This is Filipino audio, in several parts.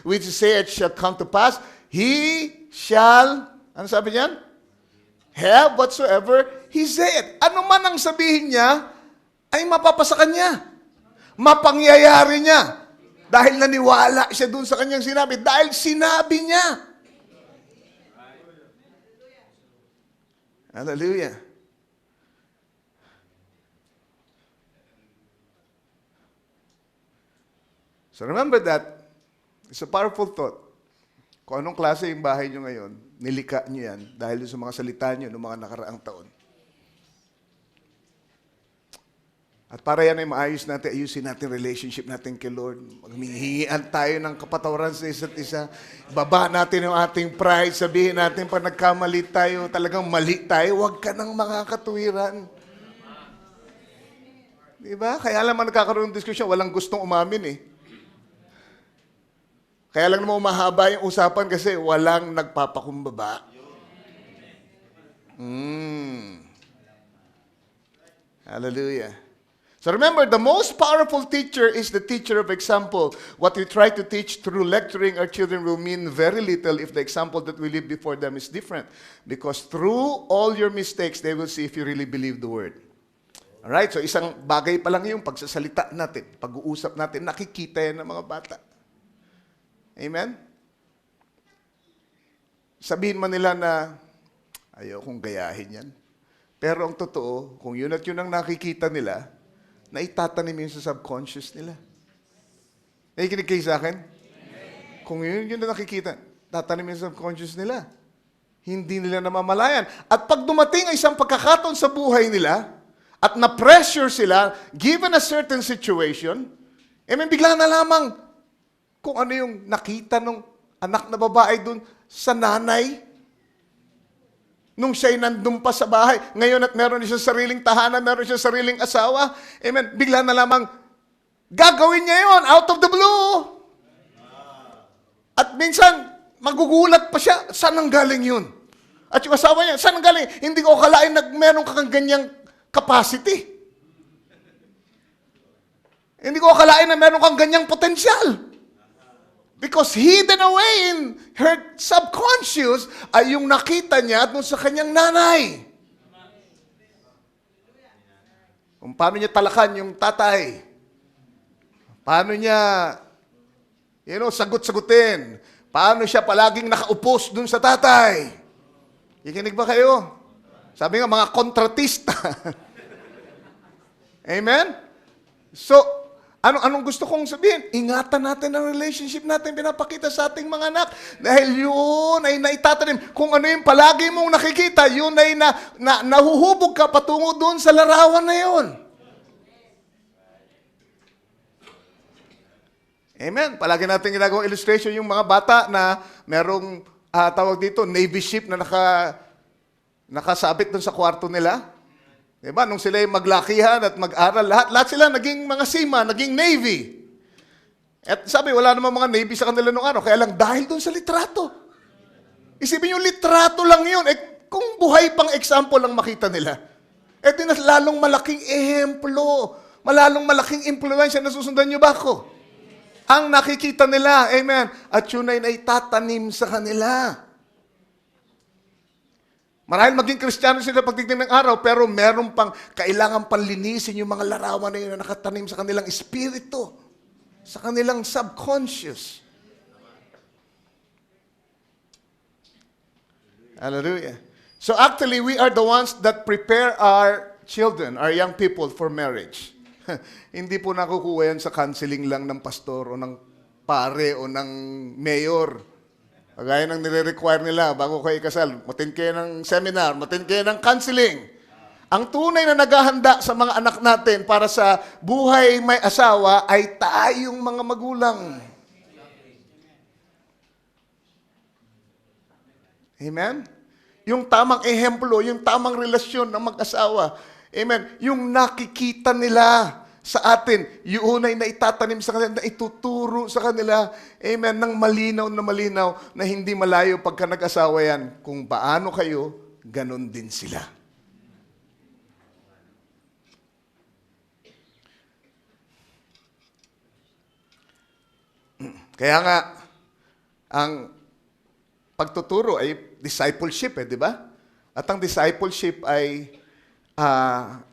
which he saith shall come to pass, he shall, ano sabi niyan? Have whatsoever he said. Ano man ang sabihin niya, ay mapapasa kanya. Mapangyayari niya. Dahil naniwala siya dun sa kanyang sinabi. Dahil sinabi niya. Hallelujah. So remember that, it's a powerful thought. Kung anong klase yung bahay nyo ngayon, nilika nyo yan dahil sa mga salita nyo noong mga nakaraang taon. At para yan ay maayos natin, ayusin natin relationship natin kay Lord. Maghihingian tayo ng kapatawaran sa isa't isa. Baba natin yung ating pride. Sabihin natin, pag nagkamali tayo, talagang mali tayo, huwag ka ng mga katuwiran. Diba? Kaya naman nagkakaroon ng diskusyon, walang gustong umamin eh. Kaya lang naman mahaba yung usapan kasi walang nagpapakumbaba. Hallelujah. So remember, the most powerful teacher is the teacher of example. What we try to teach through lecturing our children will mean very little if the example that we live before them is different. Because through all your mistakes, they will see if you really believe the word. Alright, so isang bagay pa lang yung pagsasalita natin, pag-uusap natin, nakikita yan ng mga bata. Amen? Sabihin man nila na, ayaw kong gayahin yan. Pero ang totoo, kung yun at yun ang nakikita nila, na itatanim yun sa subconscious nila. Nakikinig kayo sa akin? Amen. Kung yun ang nakikita, tatanim yun sa subconscious nila. Hindi nila namamalayan. At pag dumating ang isang pagkakataon sa buhay nila, at na-pressure sila, given a certain situation, bigla na lamang, kung ano yung nakita ng anak na babae dun sa nanay, nung siya'y nandun pa sa bahay, ngayon at meron siya sariling tahanan, meron siya sariling asawa, amen, bigla na lamang, gagawin niya yun, out of the blue. At minsan, magugulat pa siya, saan ang galing yun? At yung asawa niya, saan ang galing? Hindi ko akalain na meron kang ganyang capacity. Hindi ko akalain na meron kang ganyang potensyal. Because hidden away in her subconscious ay yung nakita niya at sa kanyang nanay. Kung paano niya talakan yung tatay. Paano niya, sagot-sagutin. Paano siya palaging nakaupos dun sa tatay. Ikinig ba kayo? Sabi nga, mga kontratista. Amen? So, anong gusto kong sabihin? Ingatan natin ang relationship natin pinapakita sa ating mga anak. Dahil yun ay naitatanim. Kung ano yung palagi mong nakikita, yun ay nahuhubog ka patungo doon sa larawan na yun. Amen. Palagi natin ginagawang illustration yung mga bata na merong tawag dito, Navy ship na nakasabit doon sa kwarto nila. Diba? Nung sila maglakihan at mag-aral, lahat sila naging mga seaman, naging Navy. At sabi, wala namang mga Navy sa kanila nung kaya lang dahil doon sa litrato. Isipin yung litrato lang yun. Kung buhay pang example lang makita nila, di na lalong malaking ehemplo, malalong malaking impluensya na susundan nyo ba ako? Ang nakikita nila, amen, at yun ay naitatanim sa kanila. Marahil maging Kristiyano sila pagtignan ng araw, pero meron pang kailangan panlinisin yung mga larawan na yun na nakatanim sa kanilang espiritu, sa kanilang subconscious. Hallelujah. So actually, we are the ones that prepare our children, our young people for marriage. Hindi po nakukuha yan sa counseling lang ng pastor o ng pare o ng mayor. Kagaya ng nire-require nila bago kayo ikasal, matin kayo ng seminar, matin kayo ng counseling. Ang tunay na naghahanda sa mga anak natin para sa buhay may asawa ay tayong mga magulang. Amen? Yung tamang ehemplo, yung tamang relasyon ng mag-asawa. Amen? Yung nakikita nila sa atin, yun ay naitatanim sa kanila, na ituturo sa kanila, amen, ng malinaw na hindi malayo pagka nag-asawa yan. Kung paano kayo, ganon din sila. Kaya nga, Ang pagtuturo ay discipleship, di ba? At ang discipleship ay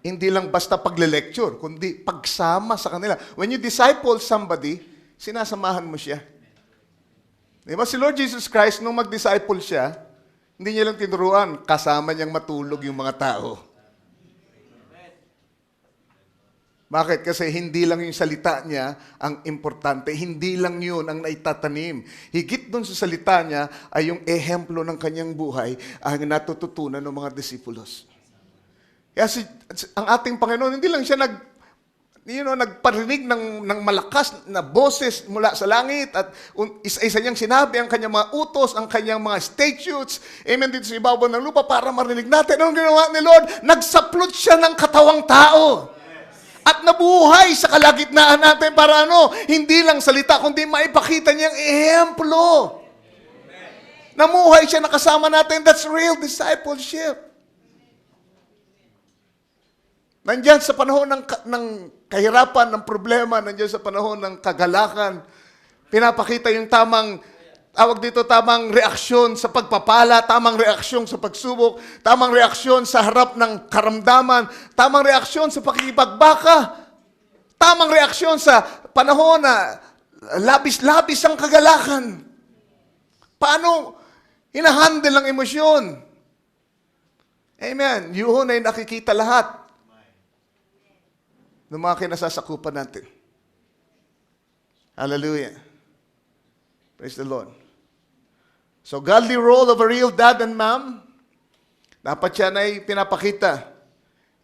hindi lang basta pagle-lecture, kundi pagsama sa kanila. When you disciple somebody, sinasamahan mo siya. Di ba? Si Lord Jesus Christ, nung mag-disciple siya, hindi niya lang tinuruan, kasama niyang matulog yung mga tao. Bakit? Kasi hindi lang yung salita niya ang importante. Hindi lang yun ang naitatanim. Higit dun sa salita niya ay yung ehemplo ng kanyang buhay ang natututunan ng mga disipulos. Kaya ang ating Panginoon, hindi lang siya nagparinig ng malakas na boses mula sa langit at isa-isa niyang sinabi ang kanyang mga utos, ang kanyang mga statutes, amen, dito sa ibabaw ng lupa para marinig natin. Anong ginawa ni Lord? Nagsaplot siya ng katawang tao. At nabuhay sa kalagitnaan natin para hindi lang salita, kundi maipakita niyang ehemplo. Namuhay siya nakasama natin. That's real discipleship. Nandiyan sa panahon ng kahirapan, ng problema, nandiyan sa panahon ng kagalakan, pinapakita yung tamang reaksyon sa pagpapala, tamang reaksyon sa pagsubok, tamang reaksyon sa harap ng karamdaman, tamang reaksyon sa pakikipagbaka, tamang reaksyon sa panahon na labis-labis ang kagalakan. Paano hinahandle ang emosyon? Amen. Yun ay nakikita lahat ng mga kinasasakupan natin. Hallelujah. Praise the Lord. So, godly role of a real dad and mom, dapat yan ay pinapakita.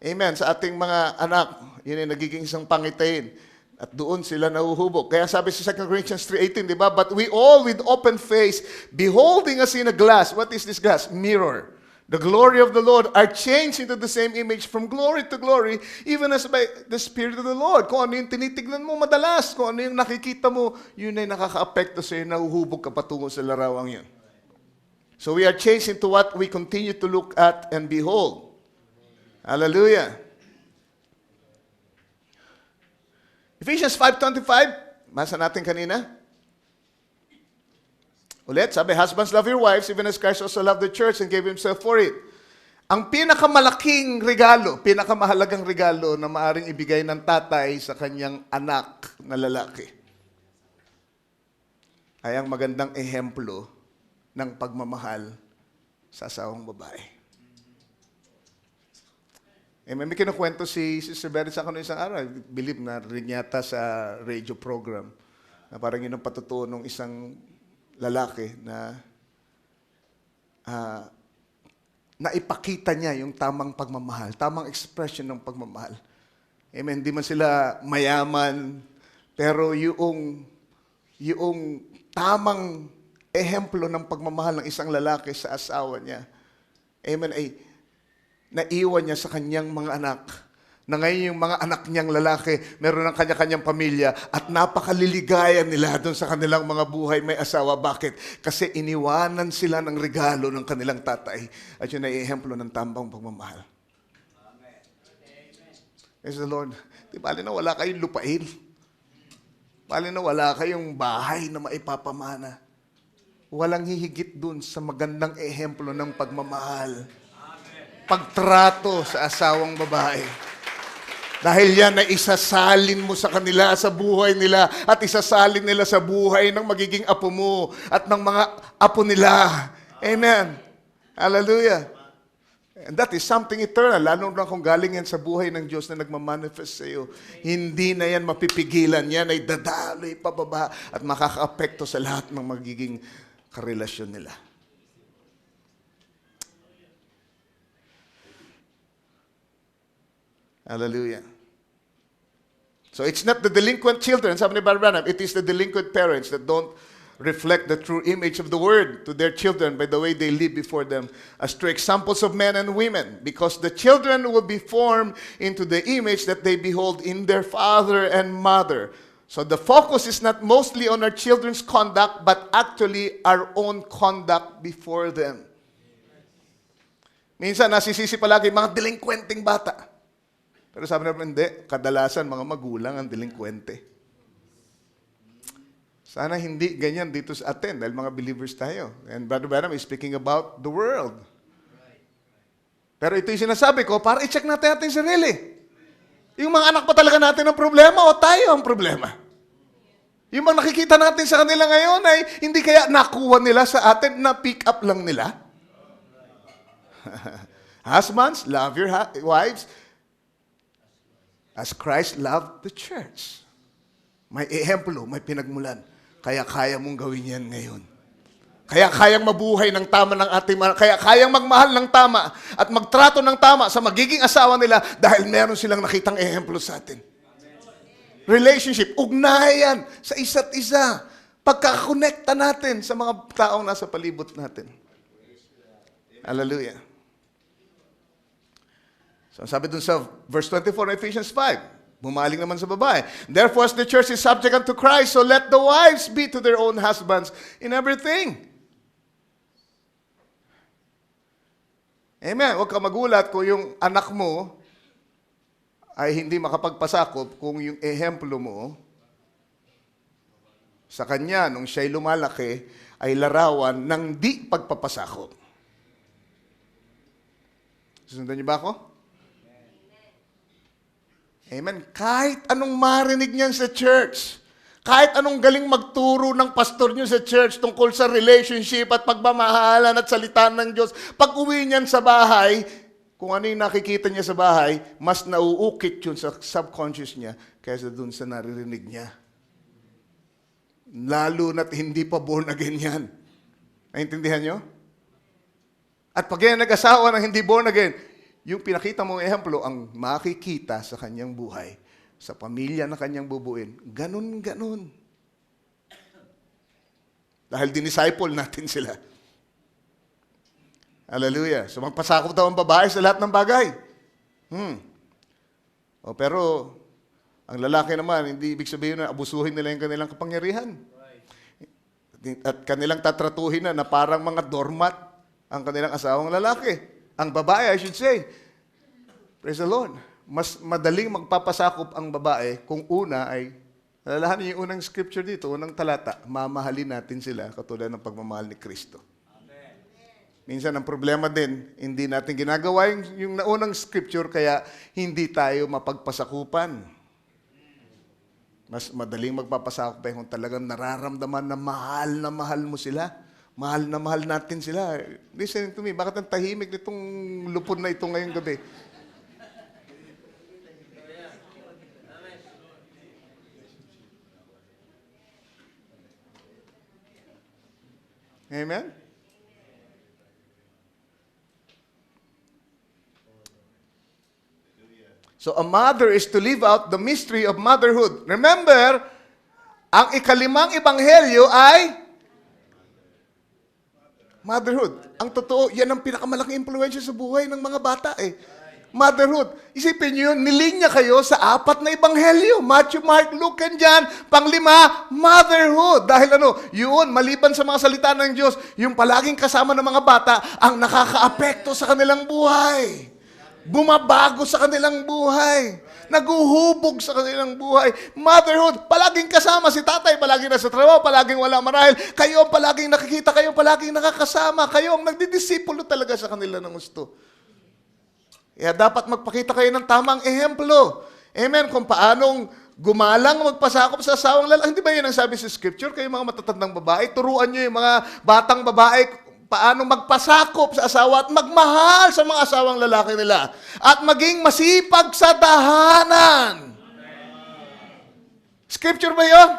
Amen. Sa ating mga anak, yun ay nagiging isang pangitain. At doon sila nahuhubog. Kaya sabi sa 2 Corinthians 3:18, di ba? But we all with open face, beholding as in a glass. What is this glass? Mirror. The glory of the Lord are changed into the same image from glory to glory, even as by the Spirit of the Lord. Kung ano yung tinitignan mo madalas, kung ano yung nakikita mo, yun ay nakaka-apekto sa'yo, nahuhubog ka patungo sa larawang yun. So we are changed into what we continue to look at and behold. Hallelujah. Ephesians 5:25, basa natin kanina. Ulit, sabi, husbands, love your wives, even as Christ also loved the church and gave himself for it. Ang pinakamalaking regalo, pinakamahalagang regalo na maaring ibigay ng tatay sa kanyang anak na lalaki ay ang magandang ehemplo ng pagmamahal sa asawang babae. May kinukwento si Sister Berry sa akin isang araw. I believe na rin yata sa radio program na parang yun ang patutuo ng isang lalaki na naipakita niya yung tamang pagmamahal, tamang expression ng pagmamahal. Amen. Hindi man sila mayaman, pero yung tamang ehemplo ng pagmamahal ng isang lalaki sa asawa niya, amen, ay naiwan niya sa kanyang mga anak. Na ngayon yung mga anak niyang lalaki, meron ng kanya-kanyang pamilya at napakaliligayan nila doon sa kanilang mga buhay may asawa. Bakit? Kasi iniwanan sila ng regalo ng kanilang tatay at yun ay ehemplo ng tamang pagmamahal. Amen. Praise the Lord. Di bali na wala kayong lupain. Bali na wala kayong bahay na maipapamana. Walang hihigit dun sa magandang ehemplo ng pagmamahal. Pagtrato sa asawang babae. Dahil yan ay isasalin mo sa kanila, sa buhay nila, at isasalin nila sa buhay ng magiging apo mo at ng mga apo nila. Amen. Hallelujah. And that is something eternal, lalo na kung galing yan sa buhay ng Diyos na nagmamanifest sa iyo. Hindi na yan mapipigilan. Yan ay dadaloy pababa at makaka-apekto sa lahat ng magiging karelasyon nila. Hallelujah. So it's not the delinquent children, sabi ni Brother Branham, it is the delinquent parents that don't reflect the true image of the Word to their children by the way they live before them as true examples of men and women, because the children will be formed into the image that they behold in their father and mother. So the focus is not mostly on our children's conduct, but actually our own conduct before them. Minsan, nasisisi palagi mga delinquenting bata. Pero sabi naman, hindi, kadalasan mga magulang ang delinkwente. Sana hindi ganyan dito sa atin dahil mga believers tayo. And Brother Branham is speaking about the world. Pero ito yung sinasabi ko para i-check natin ating sarili. Yung mga anak pa talaga natin ang problema o tayo ang problema? Yung mga nakikita natin sa kanila ngayon ay hindi kaya nakuha nila sa atin, na pick up lang nila? Husbands, love your wives as Christ loved the church. May ehemplo, may pinagmulan. Kaya kaya mong gawin yan ngayon. Kaya kayang mabuhay ng tama ng ating mga, kaya kayang magmahal ng tama at magtrato ng tama sa magiging asawa nila dahil meron silang nakitang ehemplo sa atin. Relationship, ugnayan sa isa't isa. Pagkakonekta natin sa mga taong nasa palibot natin. Hallelujah. So sabi dun sa verse 24 ng Ephesians 5, bumaling naman sa babae. Therefore, as the church is subject unto Christ, so let the wives be to their own husbands in everything. Amen. Huwag ka magulat kung yung anak mo ay hindi makapagpasakop kung yung ehemplo mo sa kanya nung siya'y lumalaki ay larawan ng di pagpapasakop. Susundan niyo ba ako? Amen. Kahit anong marinig niyan sa church, kahit anong galing magturo ng pastor niyo sa church tungkol sa relationship at pagmamahalan at salita ng Diyos, pag uwi niyan sa bahay, kung ano yung nakikita niya sa bahay, mas nauukit yun sa subconscious niya kaysa dun sa naririnig niya. Lalo na't hindi pa born again yan. Naintindihan niyo? At pag yan nag-asawa ng hindi born again, yung pinakita mong ehemplo ang makikita sa kanyang buhay, sa pamilya na kanyang bubuin. Ganun. Dahil dinisciple natin sila. Hallelujah. So magpasakop daw ang babae sa lahat ng bagay. Pero ang lalaki naman, hindi ibig sabihin na abusuhin nila yung kanilang kapangyarihan. At kanilang tatratuhin na parang mga doormat ang kanilang asawang lalaki. Ang babae, I should say. Praise the Lord. Mas madaling magpapasakop ang babae kung una ay, alalahanin niyo yung unang scripture dito, unang talata, mamahalin natin sila katulad ng pagmamahal ni Kristo. Amen. Minsan ang problema din, hindi natin ginagawa yung naunang scripture kaya hindi tayo mapagpasakupan. Mas madaling magpapasakop kung talagang nararamdaman na mahal mo sila. Mahal na mahal natin sila. Listen to me, bakit ang tahimik nitong lupon na ito ngayong gabi? Amen? So a mother is to live out the mystery of motherhood. Remember, ang ikalimang ebanghelyo ay motherhood. Ang totoo, yan ang pinakamalaking impluwensya sa buhay ng mga bata eh. Motherhood. Isipin nyo yun, nilinya kayo sa 4 na ebanghelyo. Matthew, Mark, Luke, and John. Panglima, motherhood. Dahil yun, maliban sa mga salita ng Diyos, yung palaging kasama ng mga bata, ang nakaka-apekto sa kanilang buhay. Bumabago sa kanilang buhay. Naguhubog sa kanilang buhay. Motherhood, palaging kasama si tatay, palaging nasa trabaho, palaging wala marahil. Kayo ang palaging nakikita, kayo ang palaging nakakasama. Kayo ang nagdidisipulo talaga sa kanila ng gusto. Kaya dapat magpakita kayo ng tamang ehemplo. Amen? Kung paanong gumalang magpasakop sa asawang lalaki. Hindi ba yun ang sabi sa scripture? Kayo mga matatandang babae, turuan nyo yung mga batang babae paano magpasakop sa asawa at magmahal sa mga asawang lalaki nila. At maging masipag sa tahanan. Scripture ba yun?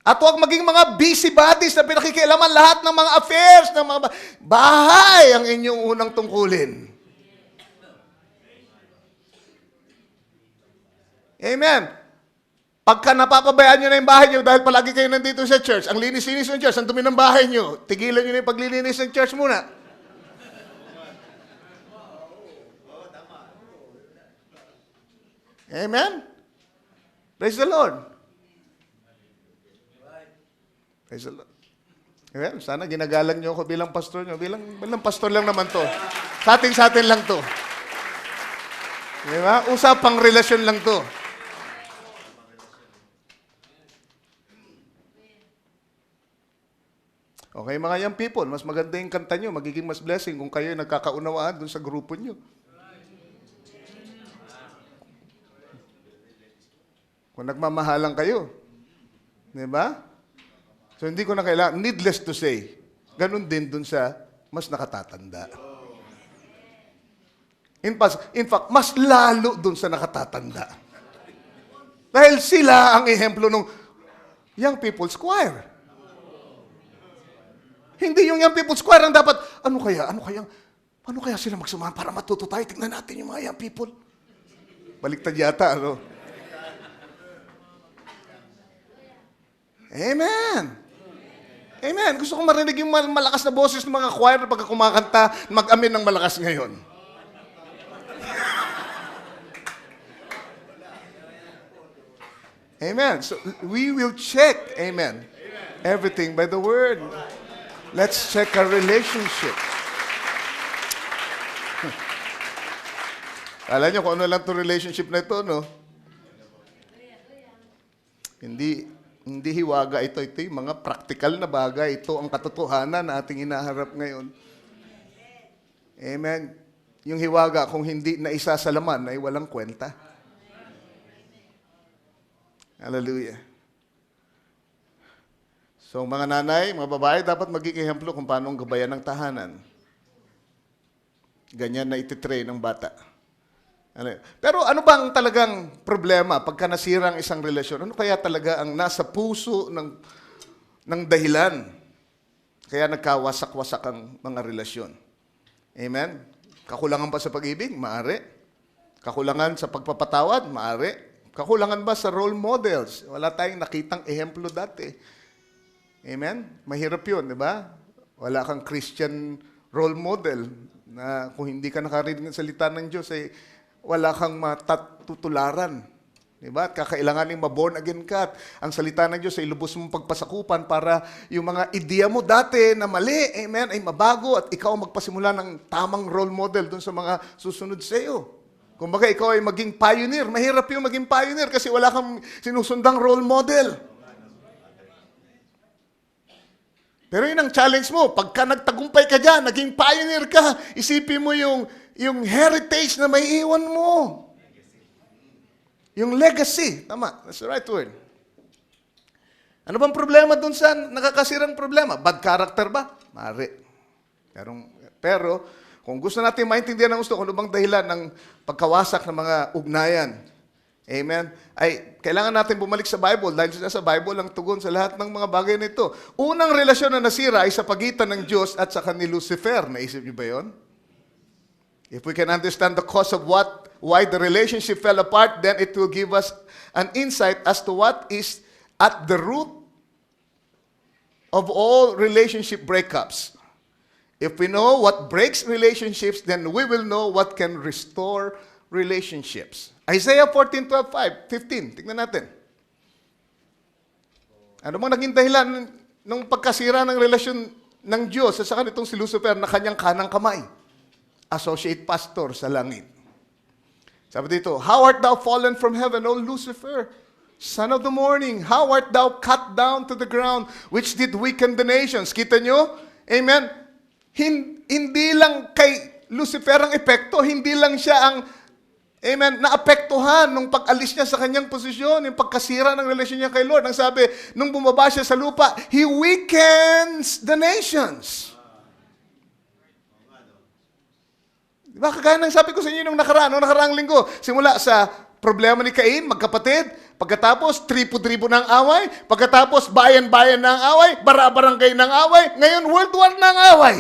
At huwag maging mga busybodies na pinakikialaman lahat ng mga affairs ng mga bahay ang inyong unang tungkulin. Amen. Pagka napapabayaan nyo na yung bahay nyo dahil palagi kayo nandito sa church, ang linis-linis ng church, ang dumi ng bahay nyo, tigilan nyo na yung paglilinis ng church muna. Amen? Praise the Lord. Praise the Lord. Well, sana ginagalang nyo ako bilang pastor nyo. Bilang pastor lang naman to. Sa atin lang to. Di ba? Usapang relasyon lang to. Okay, mga young people, mas maganda yung kanta nyo, magiging mas blessing kung kayo nagkakaunawaan dun sa grupo nyo. Kung nagmamahalan kayo. Di ba? So, hindi ko na kailangan, needless to say, ganun din dun sa mas nakatatanda. In fact, mas lalo dun sa nakatatanda. Dahil sila ang ehemplo ng Young People's Choir. Hindi yung Young People's Choir ang dapat, ano kaya sila magsamahan para matuto tayo? Tingnan natin yung mga young people. Baliktad yata, ano? Amen. Amen. Gusto kong marinig yung malakas na boses ng mga choir na pagka kumakanta, mag-amin ng malakas ngayon. Amen. So, we will check, amen, everything by the Word. Let's check our relationship. Alam niyo kung ano lang itong relationship na ito, no? Hindi hiwaga ito. Ito yung mga practical na bagay. Ito ang katotohanan na ating hinaharap ngayon. Amen. Yung hiwaga, kung hindi na isa sa laman, ay walang kwenta. Hallelujah. So, mga nanay, mga babae, dapat maging ehemplo kung paano ang gabayan ng tahanan. Ganyan na ititrain ng bata. Pero ano bang talagang problema pagka nasira ang isang relasyon? Ano kaya talaga ang nasa puso ng dahilan? Kaya nagkawasak-wasak ang mga relasyon. Amen? Kakulangan ba sa pag-ibig? Maaari. Kakulangan sa pagpapatawad? Maaari. Kakulangan ba sa role models? Wala tayong nakitang ehemplo dati. Amen? Mahirap yun, di ba? Wala kang Christian role model na kung hindi ka nakarinig ng salita ng Diyos, ay wala kang matutularan. Di ba? At kakailanganin ma-born again ka. At ang salita ng Diyos ay lubos mong pagpasakupan para yung mga ideya mo dati na mali, amen, ay mabago at ikaw magpasimula ng tamang role model dun sa mga susunod sa iyo. Kung baga ikaw ay maging pioneer, mahirap yung maging pioneer kasi wala kang sinusundang role model. Pero yun ang challenge mo. Pagka nagtagumpay ka dyan, naging pioneer ka, isipin mo yung heritage na may iwan mo. Yung legacy. Tama. That's the right word. Ano bang problema dun sa nakakasirang problema? Bad character ba? Mari. Pero kung gusto natin maintindihan ng gusto, kung ano bang dahilan ng pagkawasak ng mga ugnayan, amen, ay kailangan natin bumalik sa Bible dahil sa Bible ang tugon sa lahat ng mga bagay nito. Unang relasyon na nasira ay sa pagitan ng Diyos at saka ni Lucifer. Naisip niyo ba yun? If we can understand the cause of why the relationship fell apart, then it will give us an insight as to what is at the root of all relationship breakups. If we know what breaks relationships, then we will know what can restore relationships. Isaiah 15. Tingnan natin. Ano bang naging dahilan ng pagkasira ng relasyon ng Diyos sa saka nitong si Lucifer na kanyang kanang kamay? Associate pastor sa langit. Sabi dito, how art thou fallen from heaven, O Lucifer, son of the morning? How art thou cut down to the ground, which did weaken the nations? Kita nyo? Amen? Hindi lang kay Lucifer ang epekto, hindi lang siya ang amen, naapektuhan nung pag-alis niya sa kanyang posisyon, yung pagkasira ng relasyon niya kay Lord. Ang sabi, nung bumaba siya sa lupa, He weakens the nations. Diba? Kagaya ng sabi ko sa inyo nung nakaraang linggo, simula sa problema ni Cain, magkapatid, pagkatapos tribo-tribo ng away, pagkatapos bayan-bayan ng away, bara-barangay ng away, ngayon world war ng away.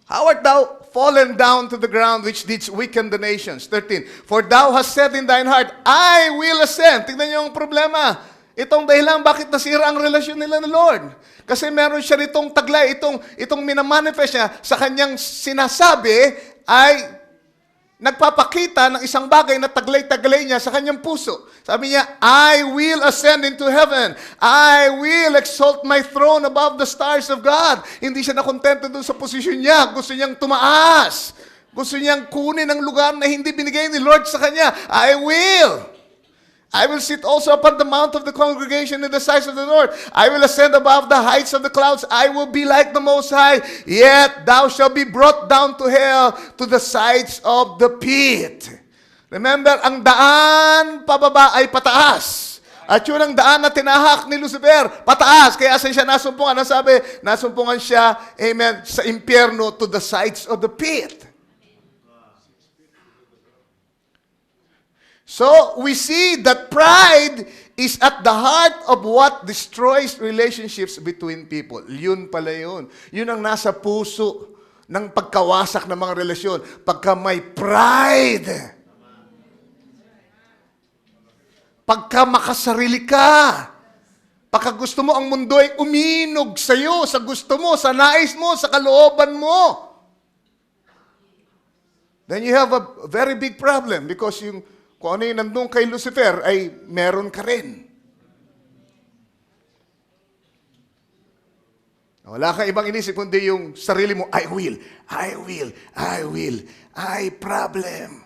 How art thou fallen down to the ground which didst weaken the nations? 13. For thou hast said in thine heart, I will ascend. Tignan niyo ang problema. Itong dahilan bakit nasira ang relasyon nila ng Lord. Kasi meron siya nitong taglay, itong minamanifest niya sa kanyang sinasabi ay nagpapakita ng isang bagay na taglay-taglay niya sa kanyang puso. Sabi niya, I will ascend into heaven. I will exalt my throne above the stars of God. Hindi siya nakontento doon sa posisyon niya. Gusto niyang tumaas. Gusto niyang kunin ang lugar na hindi binigay ni Lord sa kanya. I will sit also upon the mount of the congregation in the sides of the north. I will ascend above the heights of the clouds. I will be like the Most High. Yet thou shalt be brought down to hell, to the sides of the pit. Remember, ang daan pababa ay pataas. At yun ang daan na tinahak ni Lucifer, pataas. Kaya saan siya nasumpungan? Ang sabi, nasumpungan siya, amen, sa impyerno, to the sides of the pit. So, we see that pride is at the heart of what destroys relationships between people. Yun pala yun. Yun ang nasa puso ng pagkawasak ng mga relasyon. Pagka may pride. Pagka makasarili ka. Pagka gusto mo ang mundo ay uminog sa'yo, sa gusto mo, sa nais mo, sa kalooban mo. Then you have a very big problem because kung ano yung nandun kay Lucifer ay meron ka rin. Wala kang ibang inisip kundi yung sarili mo, I will, problem.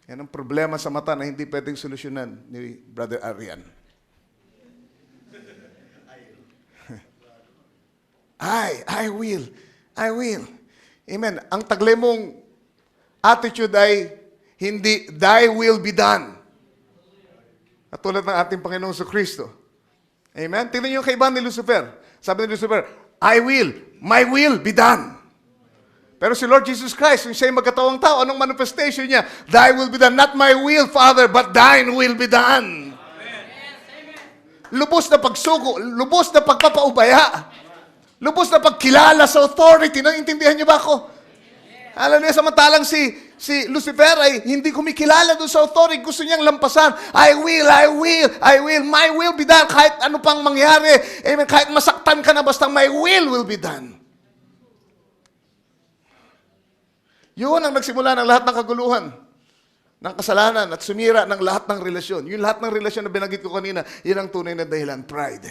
Yan ang problema sa mata na hindi pwedeng solusyonan ni Brother Arian. I will. Amen. Ang tagle mong attitude ay hindi, thy will be done. At tulad ng ating Panginoong Kristo. Amen? Tingnan niyo yung kaibahan ni Lucifer. Sabi ni Lucifer, my will be done. Pero si Lord Jesus Christ, yung siya'y magkatawang tao, anong manifestation niya? Thy will be done. Not my will, Father, but thine will be done. Amen. Lubos na pagsugo, lubos na pagpapaubaya, lubos na pagkilala sa authority. Naintindihan niyo ba ako? Alam niya, samantalang si Lucifer ay hindi kumikilala doon sa authority. Gusto niyang lampasan. I will. My will be done. Kahit ano pang mangyari. Amen. Kahit masaktan ka na, basta my will be done. Yun ang nagsimula ng lahat ng kaguluhan, ng kasalanan, at sumira ng lahat ng relasyon. Yung lahat ng relasyon na binanggit ko kanina, yun ang tunay na dahilan, pride.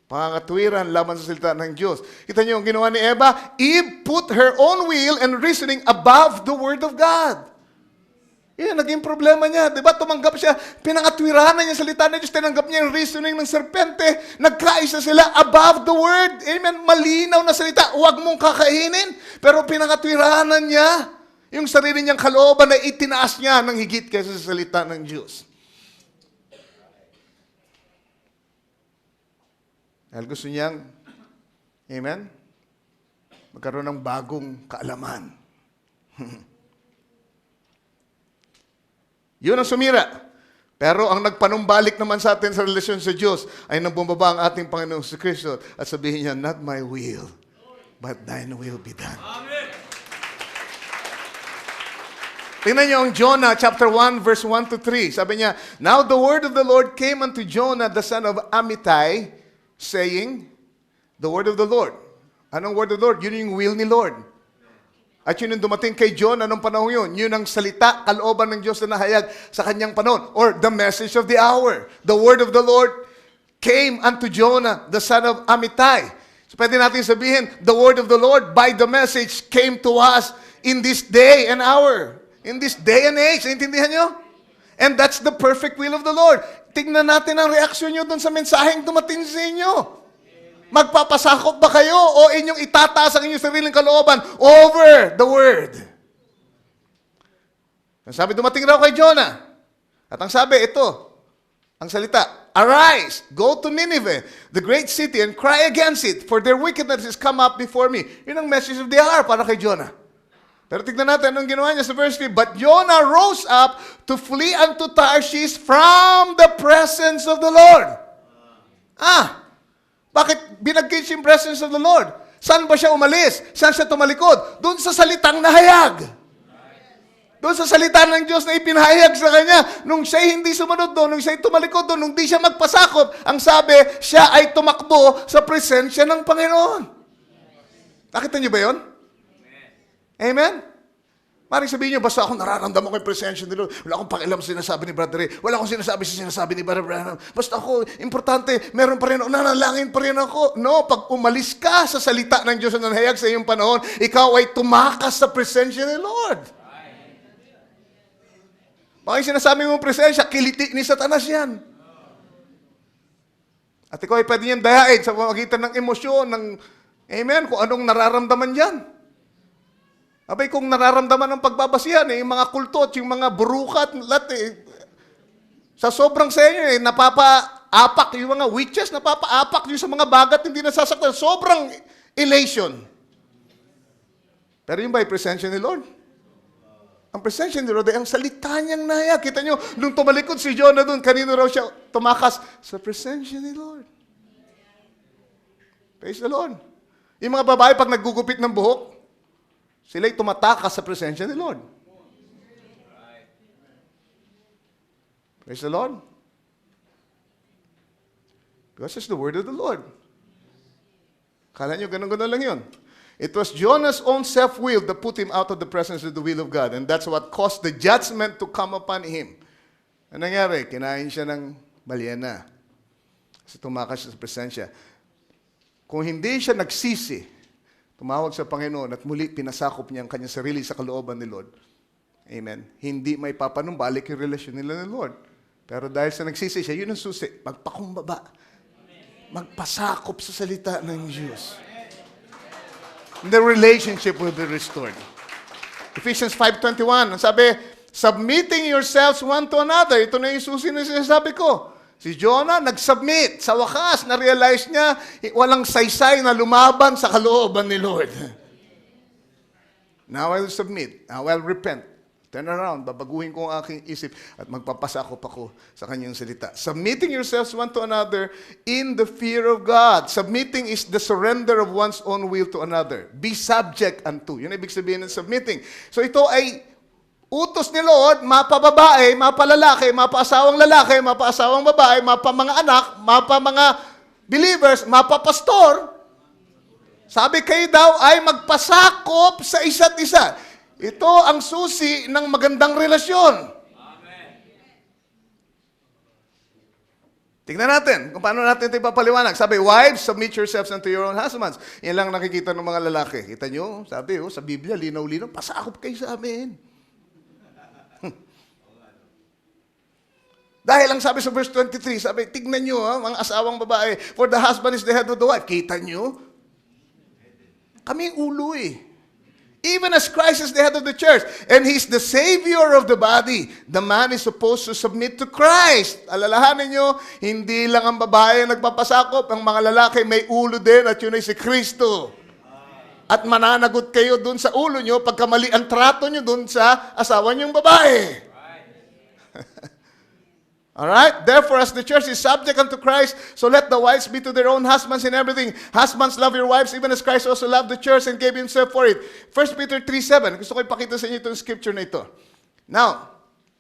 Pangangatwiran laban sa salita ng Diyos. Kita niyo yung ginawa ni Eva? Eve put her own will and reasoning above the Word of God. Yan, naging problema niya. Diba? Tumanggap siya. Pinangatwirahan na niya salita ng Diyos. Tinanggap niya yung reasoning ng serpente. Nagkaisa sila above the Word. Amen. Malinaw na salita. Huwag mong kakainin. Pero pinangatwirahan niya yung sarili niyang kalooban na itinaas niya ng higit kaysa sa salita ng Diyos. Dahil gusto niyang, amen, magkaroon ng bagong kaalaman. Yun ang sumira. Pero ang nagpanumbalik naman sa atin sa relasyon sa Diyos ay nang bumaba ang ating Panginoong Kristo at sabihin niya, not my will, but thine will be done. Amen. Tingnan niyo ang Jonah chapter 1 verse 1 to 3. Sabi niya, now the word of the Lord came unto Jonah the son of Amittai, saying, the word of the Lord. Anong word of the Lord? Yun yung will ni Lord. At yun yung dumating kay John, anong panahon yun? Yun ang salita, kalooban ng Diyos na nahayag sa kanyang panahon. Or the message of the hour. The word of the Lord came unto Jonah, the son of Amittai. So pwede natin sabihin, the word of the Lord by the message came to us in this day and hour. In this day and age. Naintindihan nyo? And that's the perfect will of the Lord. Tingnan natin ang reaksyon nyo dun sa mensaheng dumating sa inyo. Magpapasakop ba kayo o inyong itataas ang inyong sariling kalooban over the word? Ang sabi, dumating raw kay Jonah. At ang sabi, ito, ang salita, arise, go to Nineveh, the great city, and cry against it, for their wickedness has come up before me. Yun ang message of the hour para kay Jonah. Pero tignan natin anong ginawa niya sa verse 3. But Jonah rose up to flee unto Tarshish from the presence of the Lord. Bakit binagkit siya yung presence of the Lord? Saan ba siya umalis? Saan siya tumalikod? Doon sa salitang nahayag. Doon sa salita ng Diyos na ipinahayag sa kanya. Nung siya hindi sumunod doon, nung siya tumalikod doon, nung di siya magpasakop, ang sabi, siya ay tumakbo sa presensya ng Panginoon. Nakita niyo ba yun? Amen? Maring sabihin niyo, basta ako nararamdaman ko yung presensya ni Lord. Wala akong pakialam sa sinasabi ni Brother Ray. Wala akong sinasabi ni Brother Branham. Basta ako, importante, meron pa rin ako, nanalangin pa rin ako. No, pag umalis ka sa salita ng Diyos na nanghayag sa iyong panahon, ikaw ay tumakas sa presensya ni Lord. Baka yung sinasabi mong presensya, kiliti ni Satanas yan. At ikaw ay pwede niyang dayain sa pamagitan ng emosyon, ng, amen, kung anong nararamdaman yan. Abay, kung nararamdaman ng pagbabasihan, yung mga kultot, yung mga burukat, lahat, sa sobrang sa inyo, napapaapak, yung mga witches, napapaapak yung sa mga bagat, hindi nasasaktan. Sobrang elation. Pero yung ba, presensya ni Lord? Ang presensya ni Lord ay ang salita niyang nahayag. Kita niyo, nung tumalikod si Jonah doon, kanino raw siya tumakas? Sa presensya ni Lord. Praise the Lord. Yung mga babae, pag naggugupit ng buhok, sila'y tumatakas sa presensya ni Lord. Praise the Lord. Because it's the word of the Lord. Kala nyo, ganun-ganun lang yun. It was Jonah's own self-will that put him out of the presence of the will of God. And that's what caused the judgment to come upon him. Ano nangyari? Kinain siya ng balyena. Kasi tumakas siya sa presensya. Kung hindi siya nagsisi, tumawag sa Panginoon at muli pinasakop niya ang kanyang sarili sa kalooban ni Lord. Amen. Hindi may papanumbalik yung relasyon nila ni Lord. Pero dahil sa nagsisi siya, yun ang susi. Magpakumbaba. Magpasakop sa salita ng Diyos. The relationship will be restored. Ephesians 5:21, sabi, submitting yourselves one to another. Ito na yung susi na sinasabi ko. Si Jonah, nag-submit. Sa wakas, na-realize niya, walang saysay na lumaban sa kalooban ni Lord. Now I'll submit. Now I'll repent. Turn around, babaguhin ko ang aking isip at magpapasakop ako sa kanyang salita. Submitting yourselves one to another in the fear of God. Submitting is the surrender of one's own will to another. Be subject unto. Yun ibig sabihin ng submitting. So ito ay utos ni Lord, mapababae, mapalalaki, mapaasawang lalaki, mapaasawang babae, mapa mga anak, mapa mga believers, mapapastor. Sabi kayo daw ay magpasakop sa isa't isa. Ito ang susi ng magandang relasyon. Amen. Tingnan natin kung paano natin ito ipapaliwanag. Sabi, wives, submit yourselves unto your own husbands. Yan lang nakikita ng mga lalaki. Kita nyo? Sabi, sa Biblia, linaw-linaw, pasakop kayo sa amin. Dahil ang sabi sa verse 23, sabi, tignan nyo, mga asawang babae, for the husband is the head of the wife. Kita nyo? Kami ulo eh. Even as Christ is the head of the church, and He's the Savior of the body, the man is supposed to submit to Christ. Alalahanin nyo, hindi lang ang babae ang nagpapasakop, ang mga lalaki may ulo din, at yun ay si Kristo. At mananagot kayo dun sa ulo nyo, pagka mali ang trato nyo dun sa asawa nyong babae. Alright? Therefore, as the church is subject unto Christ, so let the wives be to their own husbands in everything. Husbands, love your wives, even as Christ also loved the church and gave Himself for it. 1 Peter 3:7. Gusto ko ipakita sa inyo itong scripture na ito. Now,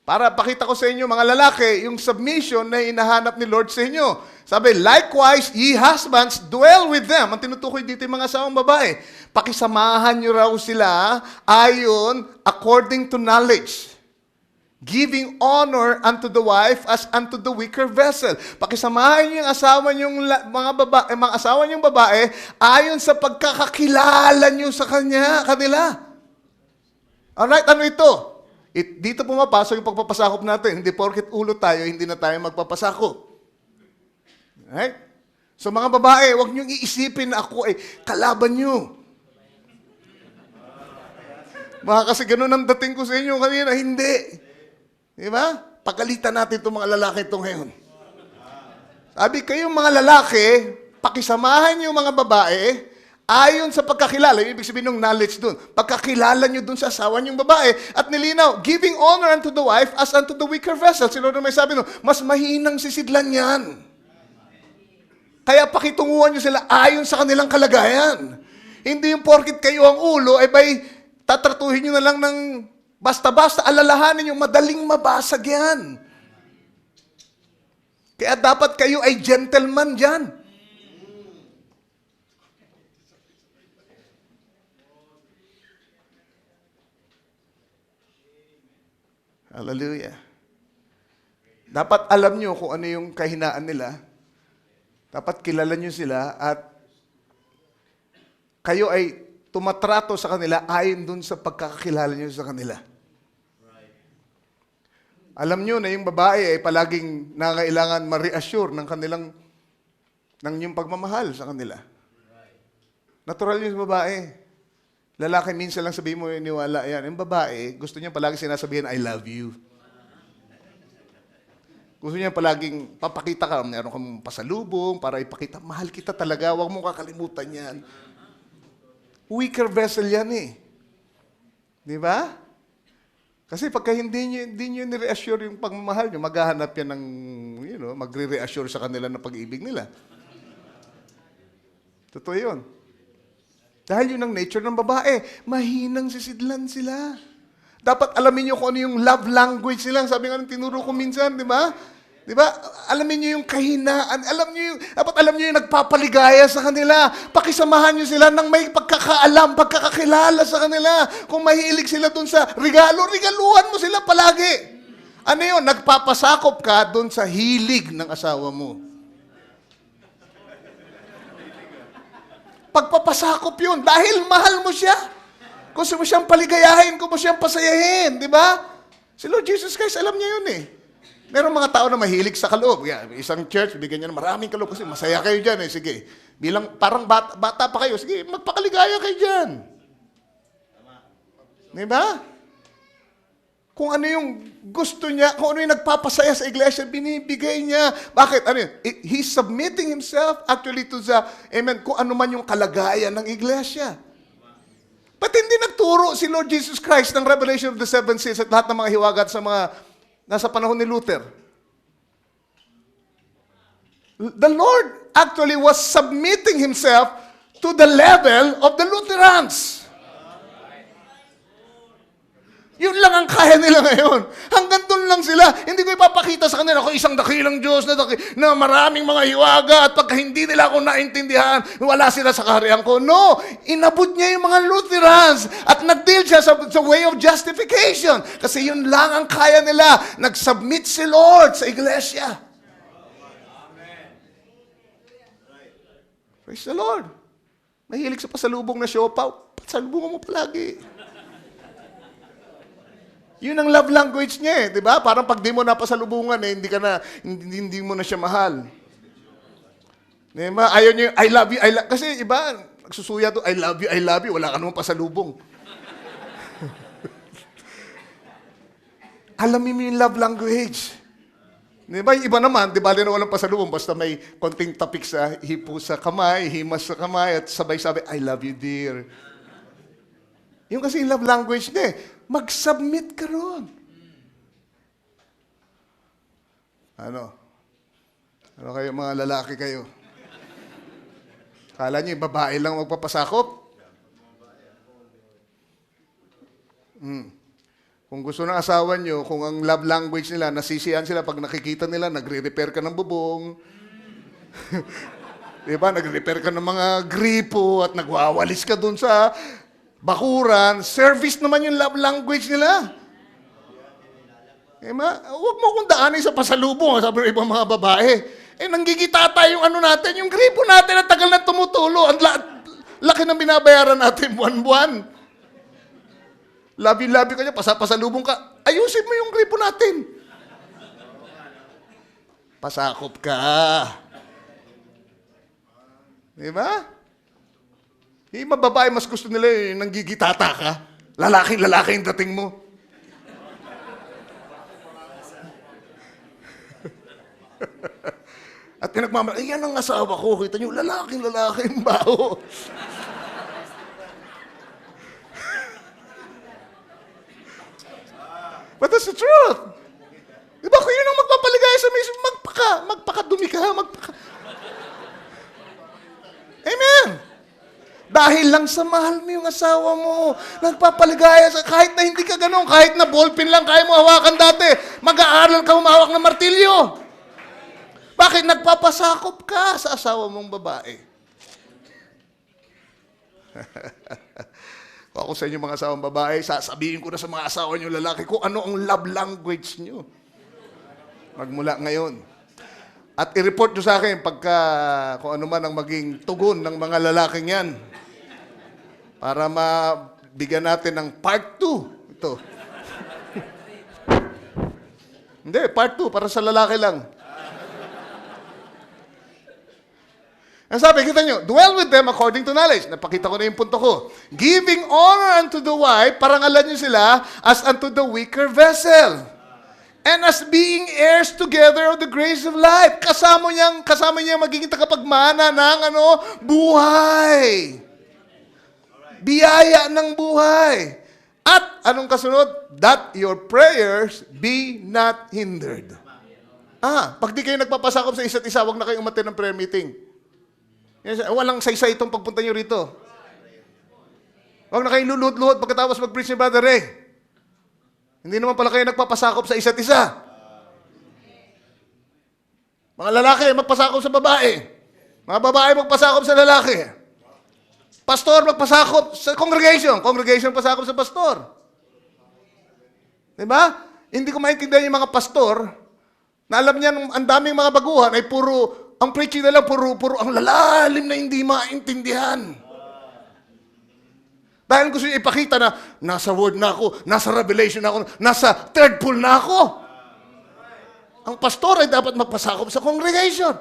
para pakita ko sa inyo, mga lalaki, yung submission na hinahanap ni Lord sa inyo. Sabi, likewise, ye husbands, dwell with them. Ang tinutukoy dito yung mga asawang babae. Pakisamahan nyo raw sila ayon according to knowledge. Giving honor unto the wife as unto the weaker vessel. Pakisamahan niyo yung asawa niyong mga asawa niyong babae ayon sa pagkakakilala niyo sa kanila. Alright, ano ito? Dito pumapasok yung pagpapasakop natin. Hindi porket ulo tayo, hindi na tayo magpapasakop. Alright? So mga babae, huwag niyong iisipin na ako ay kalaban niyo. Baka kasi ganun ang dating ko sa inyo kanina. Hindi. Di ba? Pagalitan natin itong mga lalaki ito ngayon. Sabi, kayong mga lalaki, pakisamahan yung mga babae ayon sa pagkakilala. Yung ibig sabihin ng knowledge dun. Pagkakilala nyo dun sa asawa nyong babae. At nilinaw, giving honor unto the wife as unto the weaker vessel. Si Lord may sabi no, mas mahinang sisidlan yan. Kaya pakitunguhan nyo sila ayon sa kanilang kalagayan. Hindi yung porkit kayo ang ulo, ay bay, tatratuhin nyo na lang ng basta-basta, alalahanin nyo, madaling mabasag yan. Kaya dapat kayo ay gentleman dyan. Hallelujah. Dapat alam nyo kung ano yung kahinaan nila. Dapat kilala nyo sila at kayo ay tumatrato sa kanila ayon dun sa pagkakakilala nyo sa kanila. Alam nyo na yung babae ay palaging nangailangan ma-reassure ng yung pagmamahal sa kanila. Natural yun sa babae. Lalaki, minsan lang sabihin mo, niwala yan. Yung babae, gusto niya palagi sinasabihin, I love you. Gusto niya palaging papakita ka, meron kang pasalubong para ipakita, mahal kita talaga, huwag mong kakalimutan yan. Weaker vessel yan eh. Di ba? Kasi pagka hindi niyo ni-reassure yung pagmamahal niyo, maghahanap yan ng, magre-reassure sa kanila ng pag-ibig nila. Totoo yun. Dahil yun ang nature ng babae. Mahinang sisidlan sila. Dapat alamin niyo kung ano yung love language nila. Sabi nga ng tinuro ko minsan, di ba? Di ba? Alamin niyo yung kahinaan. Dapat alam niyo yung nagpapaligaya sa kanila. Pakisamahan niyo sila ng may pagkakaalam, pagkakakilala sa kanila. Kung mahilig sila dun sa regalo, regaluhan mo sila palagi. Ano yun? Nagpapasakop ka dun sa hilig ng asawa mo. Pagpapasakop yun. Dahil mahal mo siya. Gusto mo siyang paligayahin, gusto mo siyang pasayahin. Di ba? Si Lord Jesus Christ, alam niya yun eh. Meron mga tao na mahilig sa kaloob. Isang church, bigyan niya ng maraming kaloob kasi masaya kayo dyan eh. Sige. Parang bata pa kayo. Sige, magpakaligaya kayo dyan. Di ba? Kung ano yung gusto niya, kung ano yung nagpapasaya sa iglesia, binibigay niya. Bakit? Ano yun? He's submitting himself actually to the, amen, kung ano man yung kalagayan ng iglesia. Ba't hindi nagturo si Lord Jesus Christ ng Revelation of the Seven Seals at lahat ng mga hiwagat sa mga nasa panahon ni Luther? The Lord actually was submitting himself to the level of the Lutherans. Yun lang ang kaya nila ngayon. Hanggang doon lang sila. Hindi ko ipapakita sa kanila ako isang dakilang Diyos na maraming mga hiwaga at pagka hindi nila ako naintindihan, wala sila sa kaharian ko. No! Inabot niya yung mga Lutherans at nag-deal siya sa way of justification. Kasi yun lang ang kaya nila. Nag-submit si Lord sa iglesia. Praise the Lord. Mahilig sa pasalubong na siopaw. Pasalubong mo palagi. Yun ang love language niya eh, di ba? Parang pag di mo napasalubungan eh, hindi mo na siya mahal. Di ba? Ayaw niya, I love you, kasi iba, nagsusuya to, I love you, wala ka naman pasalubong. Alamin mo yung love language. Di ba? Yung iba naman, di ba, na walang pasalubong, basta may konting tapik sa hipo sa kamay, himas sa kamay, at sabay-sabay, I love you, dear. Yung kasi yung love language niya eh. Mag-submit ka ron. Ano kayo, mga lalaki kayo? Kala niyo, babae lang magpapasakop? Kung gusto ng asawa niyo, kung ang love language nila, nasisiyan sila pag nakikita nila, nagre-repair ka ng bubong. Diba? Nagre-repair ka ng mga gripo at nagwawalis ka dun sa bakuran, service naman yung love language nila. Huwag mo kong daanin sa pasalubong, sabi ng ibang mga babae. Nanggigitata yung ano natin, yung gripo natin at tagal na tumutulo. Ang laki ng binabayaran natin buwan-buwan. Love you ka niya, pasalubong ka. Ayusin mo yung gripo natin. Pasakop ka. Diba? Yung mababae, mas gusto nila yung nanggigitata ka. Lalaki yung dating mo. At pinagmamahal, yan ang asawa ko. Kita niyo, lalaki yung baho. But that's the truth. Diba kung yun ang magpapaligaya sa mismo, magpakadumi ka, Amen! Dahil lang sa mahal mo yung asawa mo, nagpapaligaya sa kahit na hindi ka ganun, kahit na ballpen lang kaya mo hawakan dati, mag-aaral ka humawak ng martilyo. Bakit? Nagpapasakop ka sa asawa mong babae. ako sa inyo mga asawang babae, sasabihin ko na sa mga asawa nyo lalaki kung ano ang love language nyo. Magmula ngayon. At i-report nyo sa akin pagka kung ano man ang maging tugon ng mga lalaking yan. Para mabigyan natin ng part 2. Ito. Hindi, part 2 para sa lalaki lang. Ang sabi, kita nyo, dwell with them according to knowledge. Napakita ko na yung punto ko. Giving honor unto the wife, parangalan nyo sila as unto the weaker vessel. And as being heirs together of the grace of life. Kasama niya magiging tagapagmana ng buhay. Biyaya ng buhay. At anong kasunod? That your prayers be not hindered. Pag di kayo nagpapasakop sa isa't isa, wag na kayong umattend ng prayer meeting. Walang saysay itong pagpunta nyo rito. Huwag na kayong luluhod-luhod pagkatapos mag-preach ni Brother Ray. Hindi naman pala kayo nagpapasakop sa isa't isa. Mga lalaki, magpasakop sa babae. Mga babae, magpasakop sa lalaki. Pastor, magpasakop sa congregation. Congregation, pasakop sa pastor. Diba? Hindi ko maintindihan yung mga pastor na alam niya, ang daming mga baguhan ay ang preaching na lang, puro ang lalalim na hindi maintindihan. Dahil gusto niya ipakita na nasa word na ako, nasa revelation na ako, nasa third pull na ako. Ang pastor ay dapat magpasakop sa congregation.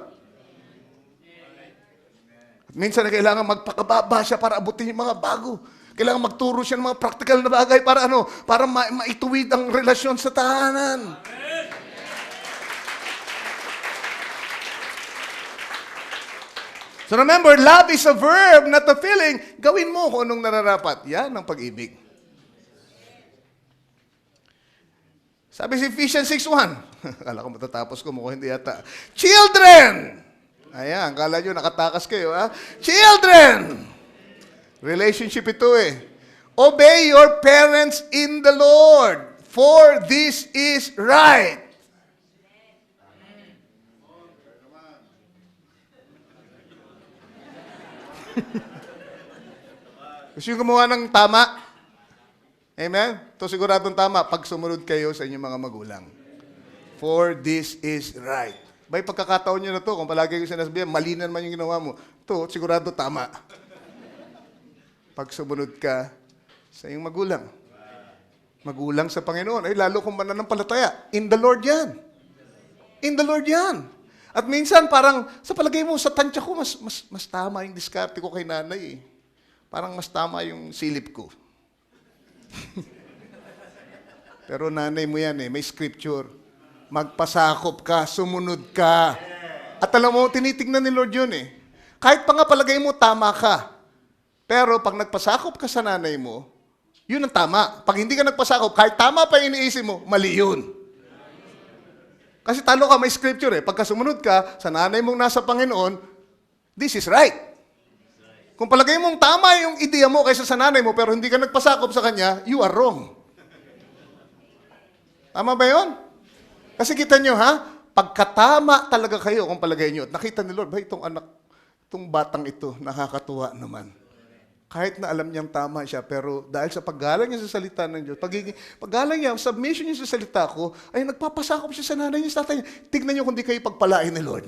At minsan na kailangan magpakababa siya para abutin yung mga bago. Kailangan magturo siya ng mga practical na bagay para para maituwid ang relasyon sa tahanan. So remember, love is a verb, not a feeling. Gawin mo kung anong nararapat. Yan ang pag-ibig. Sabi si Ephesians 6:1. Kala ko matatapos ko, mukhang hindi yata. Children! Ayan, kala nyo nakatakas kayo, ha? Children! Relationship ito eh. Obey your parents in the Lord, for this is right. Gusto yung gumawa ng tama? Amen? Ito siguradong tama pag sumunod kayo sa inyong mga magulang. For this is right. By pagkakataon nyo na to, kung palagi yung sinasabihan, mali na naman yung ginawa mo, ito, sigurado tama. Pag sumunod ka sa iyong magulang. Magulang sa Panginoon. Ay, lalo kung mananampalataya. In the Lord yan. In the Lord yan. At minsan parang, sa palagay mo, sa tansya ko, mas tama yung diskarte ko kay nanay eh. Parang mas tama yung silip ko. Pero nanay mo yan eh, may scripture. Magpasakop ka, sumunod ka. At alam mo, tinitignan ni Lord yun eh. Kahit pa nga palagay mo, tama ka. Pero pag nagpasakop ka sa nanay mo, yun ang tama. Pag hindi ka nagpasakop, kahit tama pa yung iniisip mo, mali yun. Kasi talo ka, may scripture eh. Pagka sumunod ka sa nanay mong nasa Panginoon, this is right. Kung palagay mong tama yung ideya mo kaysa sa nanay mo, pero hindi ka nagpasakop sa kanya, you are wrong. Tama ba yun? Kasi kita nyo ha, pagkatama talaga kayo kung palagay nyo. At nakita ni Lord, ba itong anak, itong batang ito, nakakatuwa naman. Kahit na alam niyang tama siya, pero dahil sa paggalang niya sa salita ng Diyos, paggalang niya, submission niya sa salita ko, ay nagpapasakop siya sa nanay niya, sa tatay niya. Tignan niyo kung di kayo pagpalain ni Lord.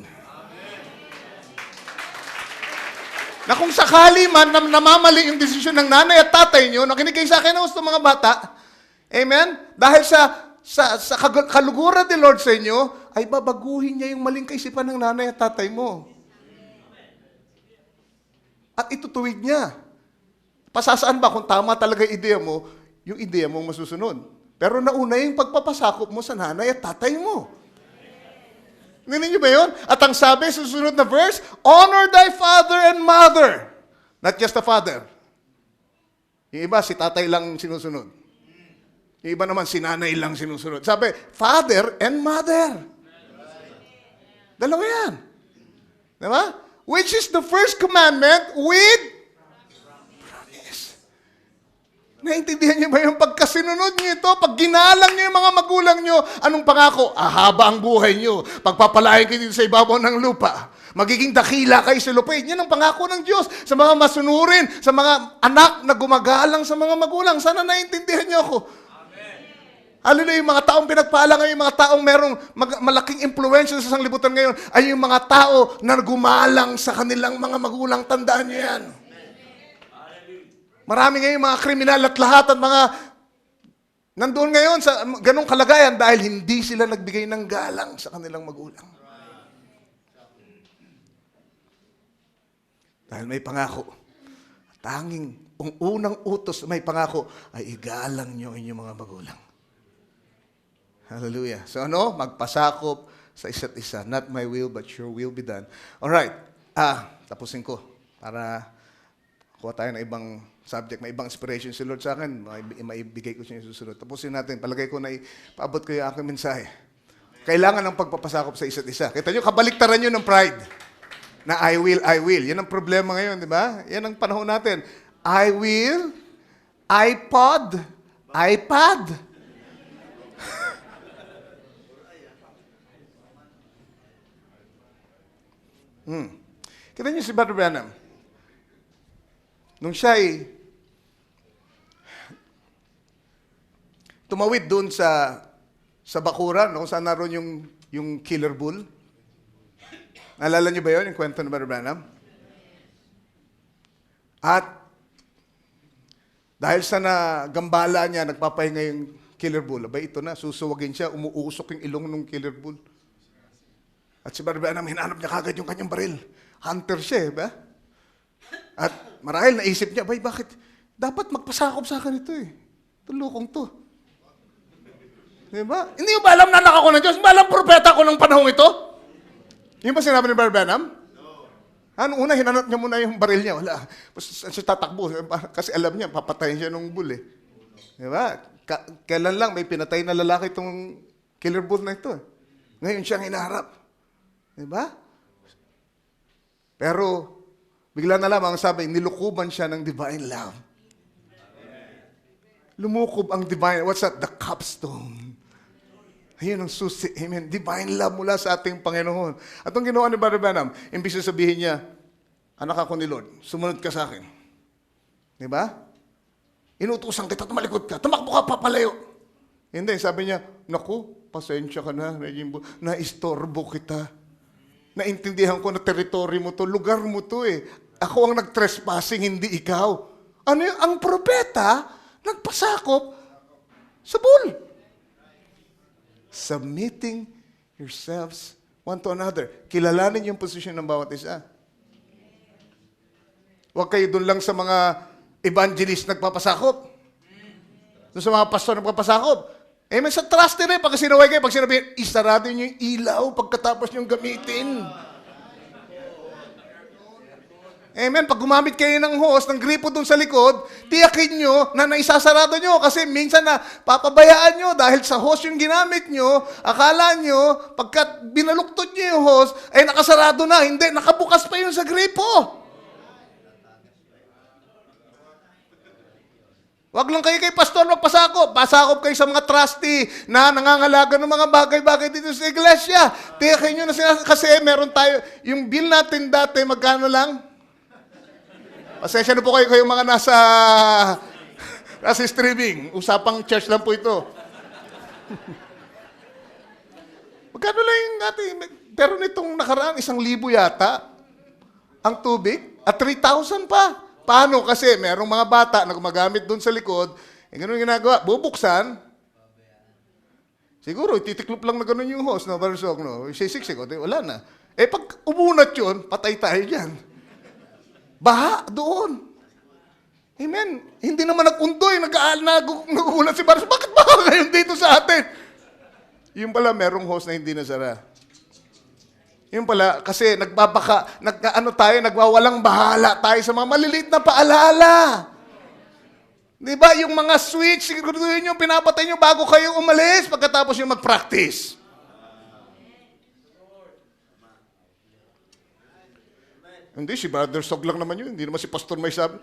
Na kung sakali man namamali yung desisyon ng nanay at tatay niyo, nakinig kayo sa akin ng gusto mga bata, amen? Dahil sa kaluguran ni Lord sa inyo, ay babaguhin niya yung maling kaisipan ng nanay at tatay mo. At itutuwid niya. Pasasaan ba kung tama talaga yung ideya mong masusunod. Pero nauna yung pagpapasakop mo sa nanay at tatay mo. Ninin niyo ba yun? At ang sabi, susunod na verse, honor thy father and mother. Not just the father. Yung iba, si tatay lang sinusunod. Yung iba naman, si nanay lang sinusunod. Sabi, father and mother. Dalawa yan. Diba? Which is the first commandment with naintindihan niyo ba yung pagkasinunod niyo ito? Pag ginalang niyo yung mga magulang niyo, anong pangako? Ahaba ang buhay niyo. Pagpapalain kayo dito sa ibabaw ng lupa. Magiging dakila kayo sa lupain. Yan ang pangako ng Diyos sa mga masunurin, sa mga anak na gumagalang sa mga magulang. Sana naiintindihan niyo ako. Hallelujah, yung mga taong pinagpala ngayon, yung mga taong merong malaking impluensya sa sanglibutan ngayon, ay yung mga tao na gumalang sa kanilang mga magulang. Tandaan niyo yan. Marami ngayon mga kriminal at lahat at mga nandoon ngayon sa ganong kalagayan dahil hindi sila nagbigay ng galang sa kanilang magulang. Dahil may pangako. Tanging, ang unang utos na may pangako ay igalang nyo inyong mga magulang. Hallelujah. So magpasakop sa isa't isa. Not my will, but your will be done. Alright. Tapusin ko. Para kuha tayo ng ibang subject, may ibang inspiration si Lord sa akin, maibigay ko siya yung susunod. Tapusin natin, palagay ko na ipaabot ko yung aking mensahe. Kailangan ng pagpapasakop sa isa't isa. Kita nyo, kabaliktaran nyo ng pride. Na I will, I will. Yan ang problema ngayon, di ba? Yan ang panahon natin. I will, iPod, iPad. Kita nyo si Brother Branham. Nung siya'y tumawid doon sa bakuran, kung saan naroon yung killer bull. Naalala niyo ba yun, yung kwento ni Brother Branham? At dahil sa nagambala niya, nagpapahinga yung killer bull, abay ito na, susuwagin siya, umuusok yung ilong ng killer bull. At si Brother Branham, hinanap niya kagad yung kanyang baril. Hunter siya, ba? At marahil naisip niya, abay bakit? Dapat magpasakop sa akin ito eh. Tulukong to. Diba? Hindi mo ba alam na anak ako ng Diyos? Hindi ba alam propeta ko ng panahong ito? Yung ba sinabi ni Brother Branham? Ano una, hinanap niya muna yung baril niya. Wala. Siya tatakbo. Kasi alam niya, papatayin siya ng bull eh. Diba? Kailan lang may pinatay na lalaki itong killer bull na ito. Ngayon siyang hinaharap. Diba? Pero, bigla na lamang sabi, nilukuban siya ng divine love. Lumukob ang divine, what's that? The capstone. Ayun ang susi. Amen. Divine love mula sa ating Panginoon. At ang ginawa ni Brother Branham, imbis na sabihin niya, anak ako ni Lord, sumunod ka sa akin. Diba? Inutusan kita, tumalikod ka, tumakbo ka, papalayo. Hindi, sabi niya, naku, pasensya ka na, naistorbo kita. Naintindihan ko na teritoryo mo to, lugar mo to eh. Ako ang nag-trespassing, hindi ikaw. Ano yung, ang propeta, nagpasakop sa bull. Submitting yourselves one to another. Kilalanin yung posisyon ng bawat isa. Huwag kayo dun lang sa mga evangelist nagpapasakop. Dun sa mga pastor nagpapasakop. Amen. Sa trust rin, pag sinaway kayo, pag sinabi, isarado nyo yung ilaw pagkatapos nyo gamitin. Amen. Pag gumamit kayo ng hose, ng gripo dun sa likod, tiyakin nyo na naisasarado nyo. Kasi minsan na papabayaan nyo dahil sa hose yung ginamit nyo, akala nyo, pagkat binaluktot nyo yung hose, ay nakasarado na. Hindi, nakabukas pa yun sa gripo. Wag lang kayo kay pastor magpasakop. Pasakop kayo sa mga trustee na nangangalaga ng mga bagay-bagay dito sa iglesia. Tiyakin nyo na kasi meron tayo, yung bill natin dati, magkano lang? Pasensya na po kayo mga nasa streaming. Usapang church lang po ito. Magkano lang yung ating, pero nitong nakaraan, 1,000 yata ang tubig at 3,000 pa. Paano? Kasi merong mga bata na gumagamit doon sa likod, ganun ginagawa, bubuksan, siguro, titiklop lang na ganun yung hose, no, Barsok, no, sisiksik, wala na. Pag umunat yun, patay tayo dyan. Baha doon. Amen. Hindi naman nag-undoy, nagugulat si Barsok, bakit baha ngayon dito sa atin? Yung pala, merong hose na hindi nasara. Yung pala, kasi nagwawalang bahala tayo sa mga maliliit na paalala. Di ba? Yung mga switch, siguraduhin nyo, pinapatay nyo bago kayo umalis pagkatapos nyo mag-practice. Hindi, si Brother Sog lang naman yun. Hindi naman si Pastor may sabi.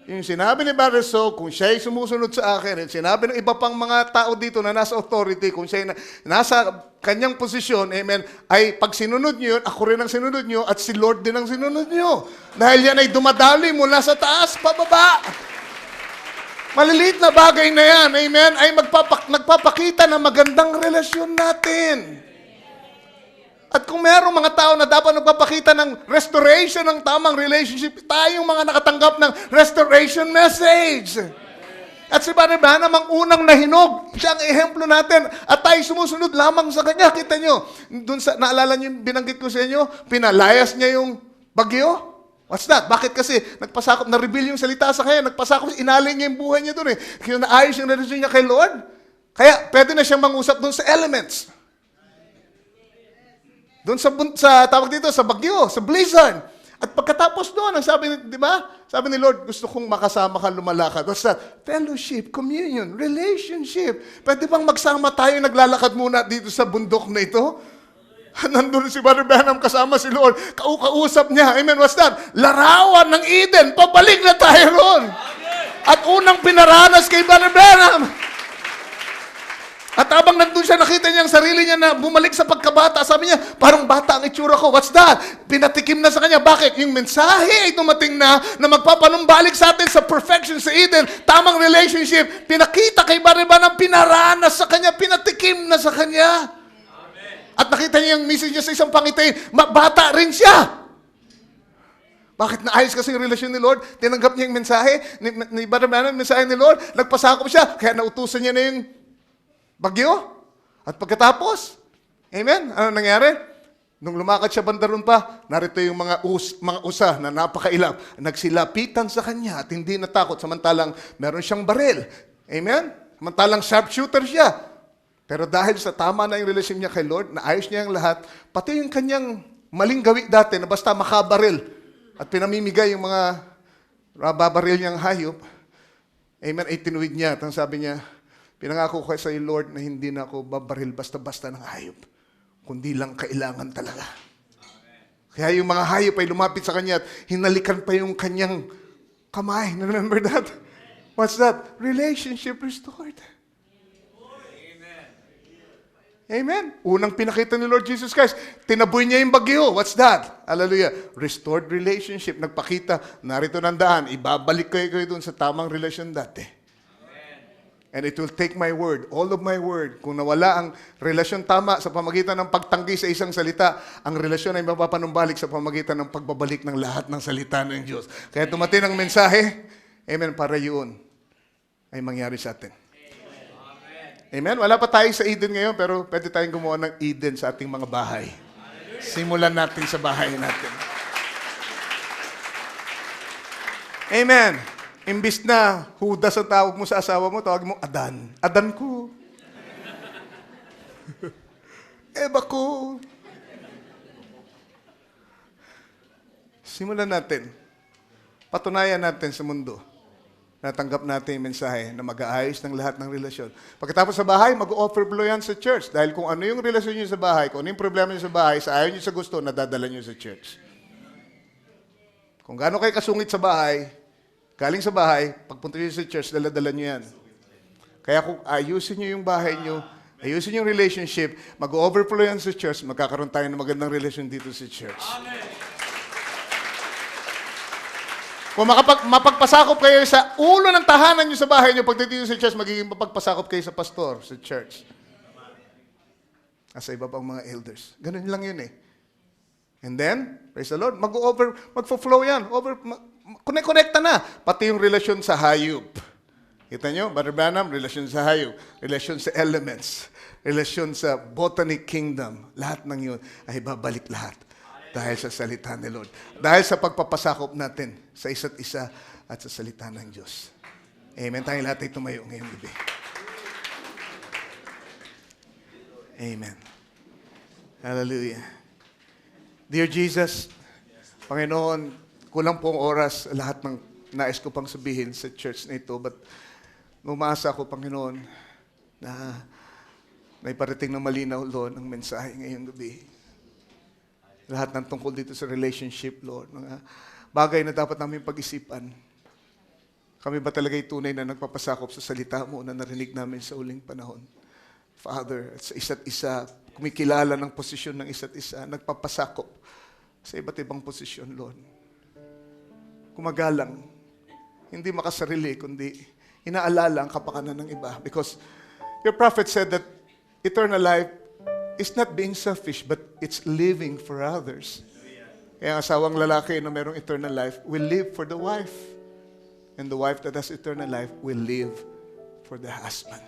Yung sinabi ni Brother So, kung siya ay sumusunod sa akin, at sinabi ng iba pang mga tao dito na nasa authority, kung siya ay nasa kanyang posisyon, amen, ay pag sinunod nyo yun, ako rin ang sinunod nyo, at si Lord din ang sinunod nyo. Dahil yan ay dumadali mula sa taas, pababa. Maliliit na bagay na yan, amen, ay nagpapakita ng magandang relasyon natin. At kung mayroong mga tao na dapat nagpapakita ng restoration ng tamang relationship, tayong mga nakatanggap ng restoration message. At si Brother Branham ang unang nahinog. Siya ang ehemplo natin. At tayo sumusunod lamang sa kanya. Kita nyo, dun sa, naalala nyo yung binanggit ko sa inyo, pinalayas niya yung bagyo. What's that? Bakit kasi nagpasakop, na-reveal yung salita sa kanya, nagpasakop, inalay niya yung buhay niya dun eh. Kaya naayos yung relasyon niya kay Lord. Kaya pwede na siyang mangusap dun sa elements. Doon sa tawag dito, sa bagyo, sa blizzard. At pagkatapos doon, ang sabi, di ba? Sabi ni Lord, gusto kong makasama ka lumalakad. What's that? Fellowship, communion, relationship. Pwede bang magsama tayo naglalakad muna dito sa bundok na ito? Nandun si Brother Branham kasama si Lord. Kausap niya. Amen. What's that? Larawan ng Eden. Pabalik na tayo ron. At unang pinaranas kay Brother Branham. At habang nandun siya, nakita niya ang sarili niya na bumalik sa pagkabata. Sabi niya, parang bata ang itsura ko. What's that? Pinatikim na sa kanya. Bakit? Yung mensahe ay dumating na magpapanumbalik sa atin sa perfection sa Eden. Tamang relationship. Pinakita kay Bariba ng pinaranas sa kanya. Pinatikim na sa kanya. Amen. At nakita niya yung message niya sa isang pangitain. Bata rin siya. Bakit naayos kasi yung relasyon ni Lord? Tinanggap niya yung mensahe ni Bariba, yung mensahe ni Lord. Nagpasakop siya. Kaya nautusan niya na yung bagyo. At pagkatapos, amen, ano nangyari? Nung lumakad siya bandaron pa, narito yung mga usa na napakailap. Nagsilapitan sa kanya at hindi natakot. Samantalang meron siyang baril. Amen? Samantalang sharpshooter siya. Pero dahil sa tama na yung relasyon niya kay Lord, naayos niya ang lahat, pati yung kanyang maling gawi dati na basta makabaril at pinamimigay yung mga babaril niyang hayop, amen, ay tinuwid niya. At ang sabi niya, pinangako ko sa iyo, Lord, na hindi na ako babaril basta-basta ng hayop, kundi lang kailangan talaga. Amen. Kaya yung mga hayop ay lumapit sa kanya at hinalikan pa yung kanyang kamay. Remember that? What's that? Relationship restored. Amen. Amen. Unang pinakita ni Lord Jesus Christ, tinaboy niya yung bagyo. What's that? Hallelujah. Restored relationship. Nagpakita, narito ng daan, ibabalik kayo doon sa tamang relasyon dati. And it will take my word, all of my word. Kung nawala ang relasyon tama sa pamagitan ng pagtanggi sa isang salita, ang relasyon ay mapapanumbalik sa pamagitan ng pagbabalik ng lahat ng salita ng Diyos. Kaya tumating ang mensahe, amen, para yun ay mangyari sa atin. Amen? Wala pa tayo sa Eden ngayon, pero pwede tayong gumawa ng Eden sa ating mga bahay. Simulan natin sa bahay natin. Amen. Imbis na Judas ang tawag mo sa asawa mo, tawag mo Adan. Adan ko. Eva ko. Simulan natin. Patunayan natin sa mundo. Natanggap natin yung mensahe na mag-aayos ng lahat ng relasyon. Pagkatapos sa bahay, mag-overflow yan sa church. Dahil kung ano yung relasyon nyo sa bahay, kung ano yung problema nyo sa bahay, sa ayaw nyo sa gusto, nadadala nyo sa church. Kung gaano kayo kasungit sa bahay, galing sa bahay, pagpunta nyo sa church, dala-dala nyo yan. Kaya kung ayusin nyo yung bahay nyo, ayusin yung relationship, mag-overflow yan sa church, magkakaroon tayo ng magandang relasyon dito sa church. Amen. Kung mapagpasakop kayo sa ulo ng tahanan nyo sa bahay nyo, pagdating sa church, magiging mapagpasakop kayo sa pastor, sa church. At sa iba pang mga elders. Ganun lang yun eh. And then, praise the Lord, mag-flow yan. Connect-connecta na. Pati yung relasyon sa hayop. Kita nyo? Brother Branham, relasyon sa hayop. Relasyon sa elements. Relasyon sa botanic kingdom. Lahat ng yun ay babalik lahat. Dahil sa salita ni Lord. Dahil sa pagpapasakop natin sa isa't isa at sa salita ng Diyos. Amen. Tayong lahat ay tumayo ngayong gabi. Amen. Hallelujah. Dear Jesus, Panginoon, kulang pong oras lahat ng nais ko pang sabihin sa church na ito. But umaasa ako, Panginoon, na naiparating ng malinaw, Lord, ang mensahe ngayong gabi. Lahat ng tungkol dito sa relationship, Lord. Mga bagay na dapat namin pag-isipan. Kami ba talaga'y tunay na nagpapasakop sa salita mo na narinig namin sa uling panahon? Father, at sa isa't isa, kumikilala ng posisyon ng isa't isa, nagpapasakop sa iba't ibang posisyon, Lord. Kumagalang, hindi makasarili, kundi inaalala ang kapakanan ng iba. Because your prophet said that eternal life is not being selfish, but it's living for others. Kaya ang asawang lalaki na mayroong eternal life will live for the wife. And the wife that has eternal life will live for the husband.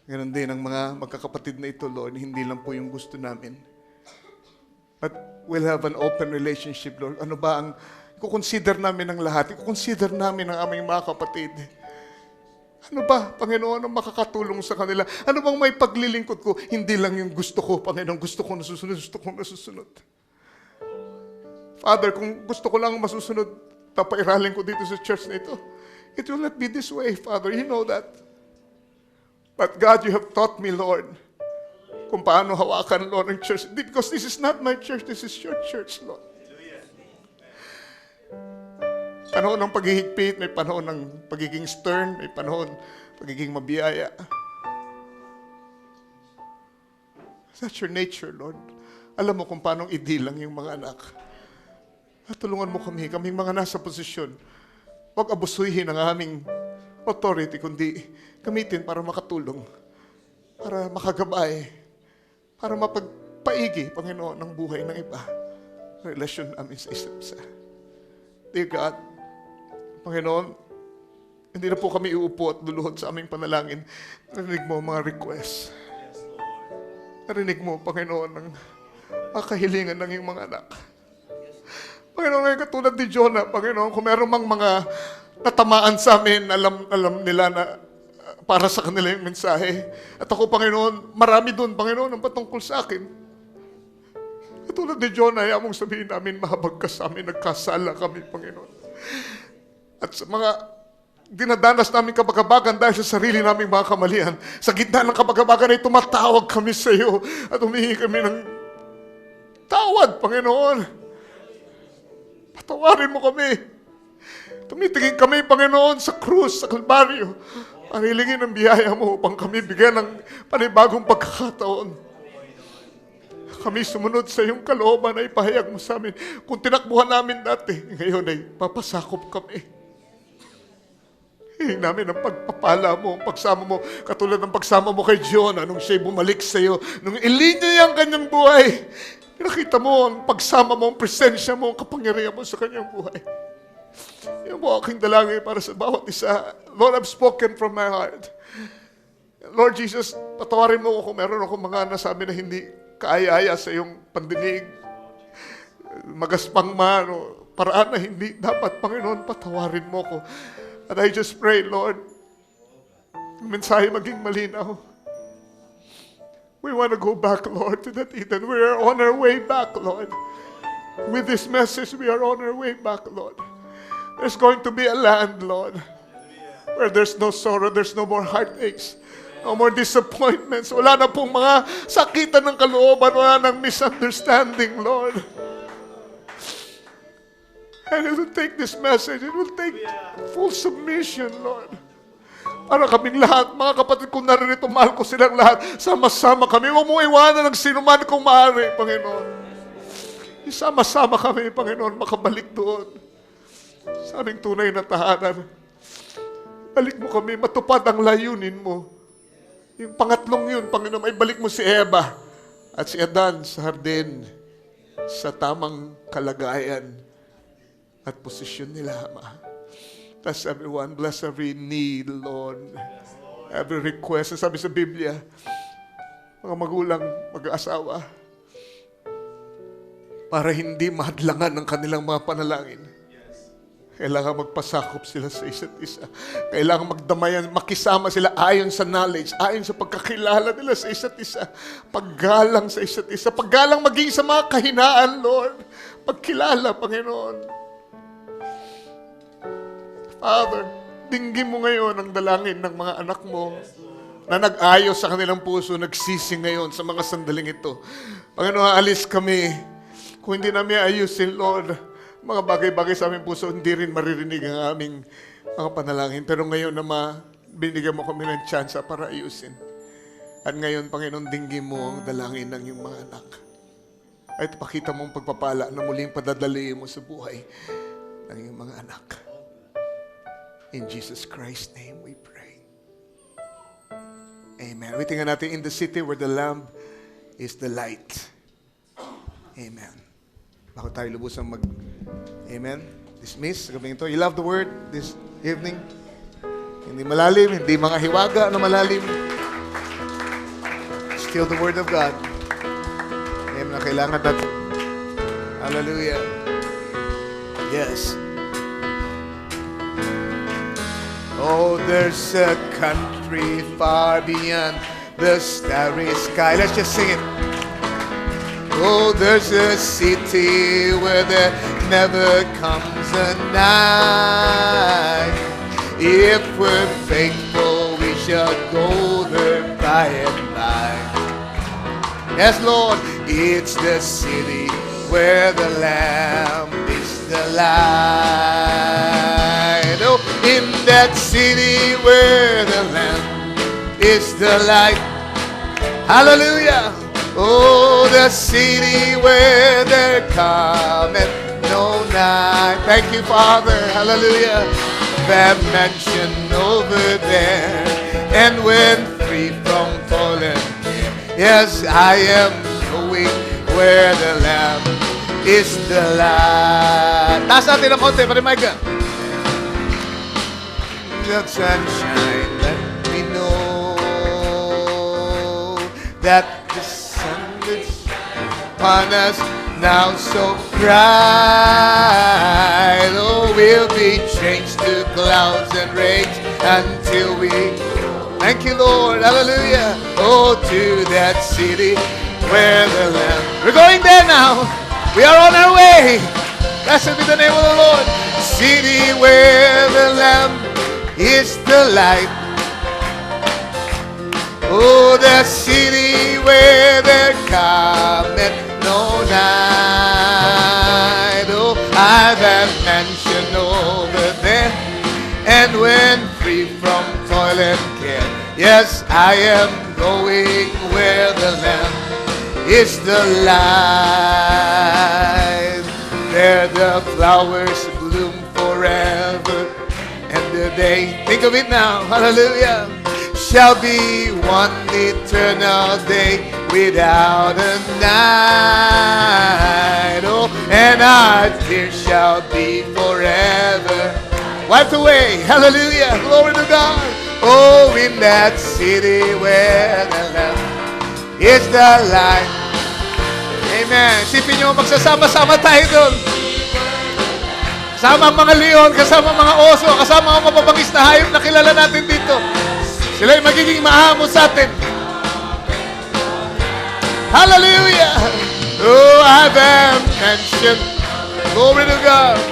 Ganon din ang mga magkakapatid na ito, Lord. Hindi lang po yung gusto namin. But we'll have an open relationship, Lord. Ano ba ang kukonsider namin ng lahat? Kukonsider namin ang aming mga kapatid. Ano ba, Panginoon, ang makakatulong sa kanila? Ano bang may paglilingkod ko? Hindi lang yung gusto ko, Panginoon. Gusto ko nasusunod, gusto ko nasusunod. Father, kung gusto ko lang masusunod, papairalin ko dito sa church na ito. It will not be this way, Father. You know that. But God, you have taught me, Lord, kung paano hawakan, Lord, ang church. Because this is not my church, this is your church, Lord. Panahon ng paghihigpit, may panahon ng pagiging stern, may panahon pagiging mabiyaya. That's your nature, Lord. Alam mo kung paano idilang yung mga anak. At tulungan mo kami, kaming mga nasa posisyon. Huwag abusuhin ang aming authority, kundi gamitin para makatulong, para makagabay, para mapagpaigi, Panginoon, ng buhay ng iba. Relasyon namin sa isa't isa. Dear God, Panginoon, hindi na po kami iupo at luluhod sa aming panalangin. Narinig mo mga requests. Narinig mo, Panginoon, ang kahilingan ng iyong mga anak. Panginoon, ngayon katulad ni Jonah, Panginoon, kung meron mang mga natamaan sa amin, alam nila na para sa kanila yung mensahe. At ako, Panginoon, marami doon, Panginoon, ang patungkol sa akin. Katulad ni Jonah, ayaw mong sabihin namin, mahabag ka sa amin, nagkasala kami, Panginoon. At sa mga dinadanas namin kabagabagan dahil sa sarili naming mga kamalian, sa gitna ng kabagabagan ay tumatawag kami sa iyo at humihingi kami ng tawad, Panginoon. Patawarin mo kami. Tumitingin kami, Panginoon, sa krus, sa Kalbaryo. Panilingin ang biyaya mo upang kami bigyan ng panibagong pagkakataon. Kami sumunod sa iyong kalooban na ipahayag mo sa amin. Kung tinakbuhan namin dati, ngayon ay papasakop kami. Hingin namin ang pagpapala mo, ang pagsama mo, katulad ng pagsama mo kay Jonah nung siya'y bumalik sa iyo, nung ilinya niya ang kanyang buhay. Nakita mo ang pagsama mo, ang presensya mo, ang kapangyarihan mo sa kanyang buhay. Yan po aking dalangin para sa bawat isa. Lord, I've spoken from my heart. Lord Jesus, patawarin mo ako kung meron ako mga nasabi na hindi kaaya-aya sa iyong pandinig. Magaspang man o paraan na hindi dapat, Panginoon, patawarin mo ko. And I just pray, Lord, ang mensahe maging malinaw. We want to go back, Lord, to that Eden. We are on our way back, Lord. With this message, we are on our way back, Lord. There's going to be a land, Lord, where there's no sorrow, there's no more heartaches, no more disappointments. Wala na pong mga sakitan ng kalooban, wala nang misunderstanding, Lord. And it will take this message, it will take full submission, Lord. Para kaming lahat, mga kapatid kong naririto, mahal ko silang lahat. Sama-sama kami. Huwag mo iwanan ng sino man kung maaari, Panginoon. Isama-sama kami, Panginoon, makabalik doon. Sa aming tunay na tahanan. Balik mo kami, matupad ang layunin mo. Yung pangatlong yun, Panginoon, ay balik mo si Eva at si Adan sa hardin, sa tamang kalagayan at posisyon nila, Ama. Bless everyone. Bless every need, Lord. Every request. Sabi sa Biblia, mga magulang, mag-aasawa, para hindi mahadlangan ng kanilang mga panalangin, kailangan magpasakop sila sa isa't isa. Kailangan magdamayan, makisama sila ayon sa knowledge, ayon sa pagkakilala nila sa isa't isa. Paggalang sa isa't isa. Paggalang maging sa mga kahinaan, Lord. Pagkilala, Panginoon. Father, dinggin mo ngayon ang dalangin ng mga anak mo na nag-ayos sa kanilang puso, nagsisi ngayon sa mga sandaling ito. Panginoon, alis kami. Kung hindi namin ayusin, Lord, mga bagay-bagay sa aming puso, hindi rin maririnig ang aming mga panalangin. Pero ngayon na binigyan mo kami ng tsansa para ayusin. At ngayon, Panginoon, dinggin mo ang dalangin ng iyong mga anak. At pakita mo ang pagpapala na muling padadaliin mo sa buhay ng iyong mga anak. In Jesus Christ's name we pray. Amen. We tingnan natin, in the city where the Lamb is the light. Amen. Bako tayo lubusang Amen. Dismiss. Gabing ito. You love the word this evening? Hindi malalim, hindi mga hiwaga na malalim. Still the word of God. Amen. Na kailangan natin. Hallelujah. Yes. Oh, there's a country far beyond the starry sky. Let's just sing it. Oh, there's a city where there never comes a night. If we're faithful, we shall go there by and by. Yes, Lord, it's the city where the Lamb is the light. Oh, in that city where the Lamb is the light. Hallelujah. Oh, the city where there cometh no night. Thank you, Father. Hallelujah. That mansion over there. And when free from fallen, yes, I am going where the Lamb is the light. Taas natin ang konti, Parimaiga. The sunshine, let me know that the sun is upon us now so bright. Oh, we'll be changed to clouds and rains until we, thank you, Lord, hallelujah. Oh, to that city where the Lamb, we're going there now. We are on our way. Blessed be the name of the Lord. City where the Lamb is the light. Oh, the city where there cometh no night. Oh, I've a mansion over there, and when free from toil and care, yes, I am going where the Lamb is the light. There the flowers bloom forever, and the day, think of it now, hallelujah, shall be one eternal day without a night. Oh, and our tears shall be forever wiped away. Hallelujah. Glory to God. Oh, in that city where the Lamb is the light. Amen. Sipin nyo, magsasama-sama tayo doon. Kasama ang mga leon, kasama ang mga oso, kasama ang mapapangis na hayop na kilala natin dito. Sila'y magiging maamo sa atin. Hallelujah! Oh, I've been mentioned. Glory to God.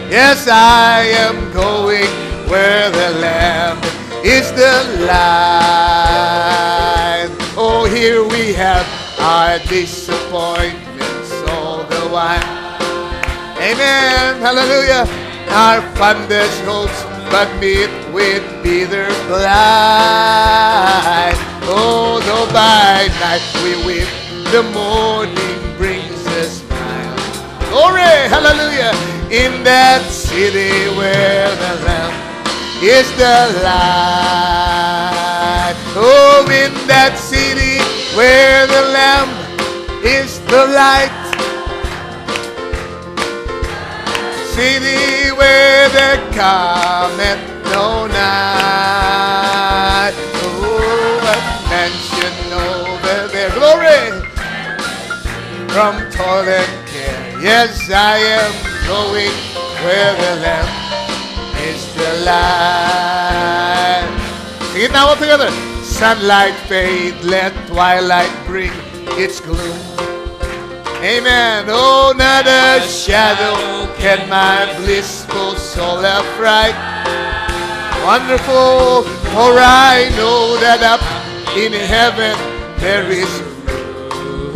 Yes, I am going where the Lamb is the light. Oh, here we have our disappointments all the while. Amen. Hallelujah. Our fondest hopes but meet with bitter blight. Oh, though by night we weep, the morning brings a smile. Glory, hallelujah, in that city where the Lamb is the light. Oh, in that city where the Lamb is the light. City where there cometh no night. Oh, a mansion over there. Glory! From toil and care. Yes, I am going where the Lamb is the light. Sing it now all together. Sunlight fade, let twilight bring its gloom. Amen. Oh, not a shadow can my blissful soul affright. Wonderful, for I know that up in heaven there is room.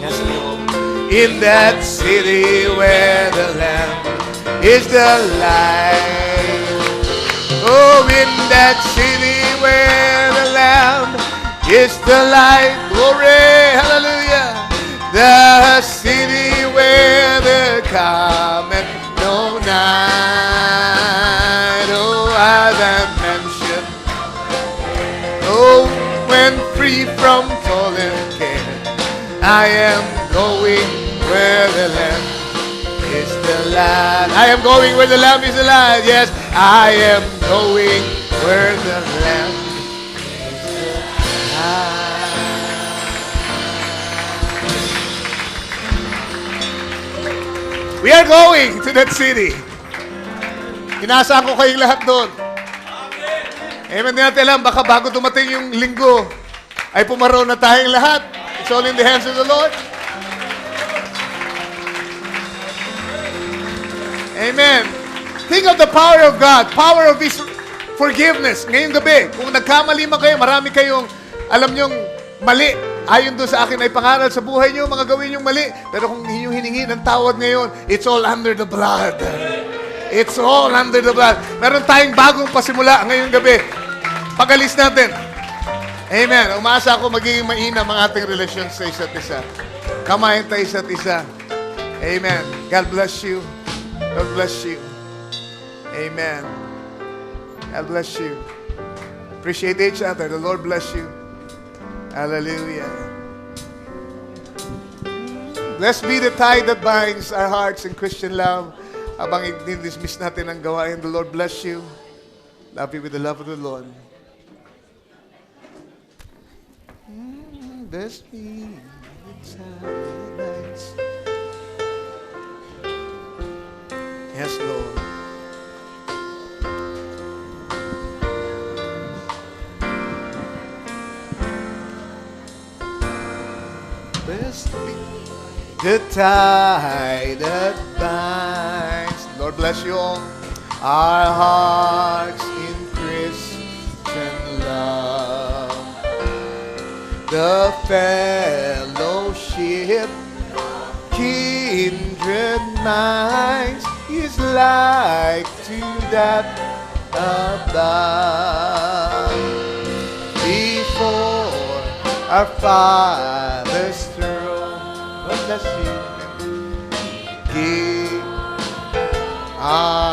Yes, Lord. in that city where the Lamb is the light. Oh, in that city where the Lamb is the light. Glory, hallelujah. The city where there cometh no night. Oh, as I mentioned. Oh, when free from toil and care, I am going where the Lamb is the light. I am going where the Lamb is the light. Yes, I am going where the Lamb is the light. We are going to that city. Inaasahan ko kayong lahat doon. Amen. Hindi natin alam, baka bago dumating yung linggo, ay pumaraw na tayong lahat. It's all in the hands of the Lord. Amen. Think of the power of God, power of His forgiveness. Ngayong gabi, kung nagkamali man kayo, marami kayong, alam nyong, mali. Ayon doon sa akin ay pangaral sa buhay nyo, mga gawin yung mali. Pero kung inyong hiningi ng tawad ngayon, it's all under the blood. It's all under the blood. Meron tayong bagong pasimula ngayong gabi. Pag-alis natin. Amen. Umaasa ako magiging mainam ang ating relasyon sa isa't isa. Kamayin tayo isa't isa. Amen. God bless you. God bless you. Amen. God bless you. Appreciate each other. The Lord bless you. Hallelujah. Blessed be the tie that binds our hearts in Christian love. Habang i-dismiss natin ang gawain, the Lord bless you. Love you with the love of the Lord. Blessed be the tie that binds. Yes, Lord. Blessed be the tie that binds. Lord bless you all. Our hearts in Christian love. The fellowship, kindred minds, is like to that above. Before our Father's throne, let us give our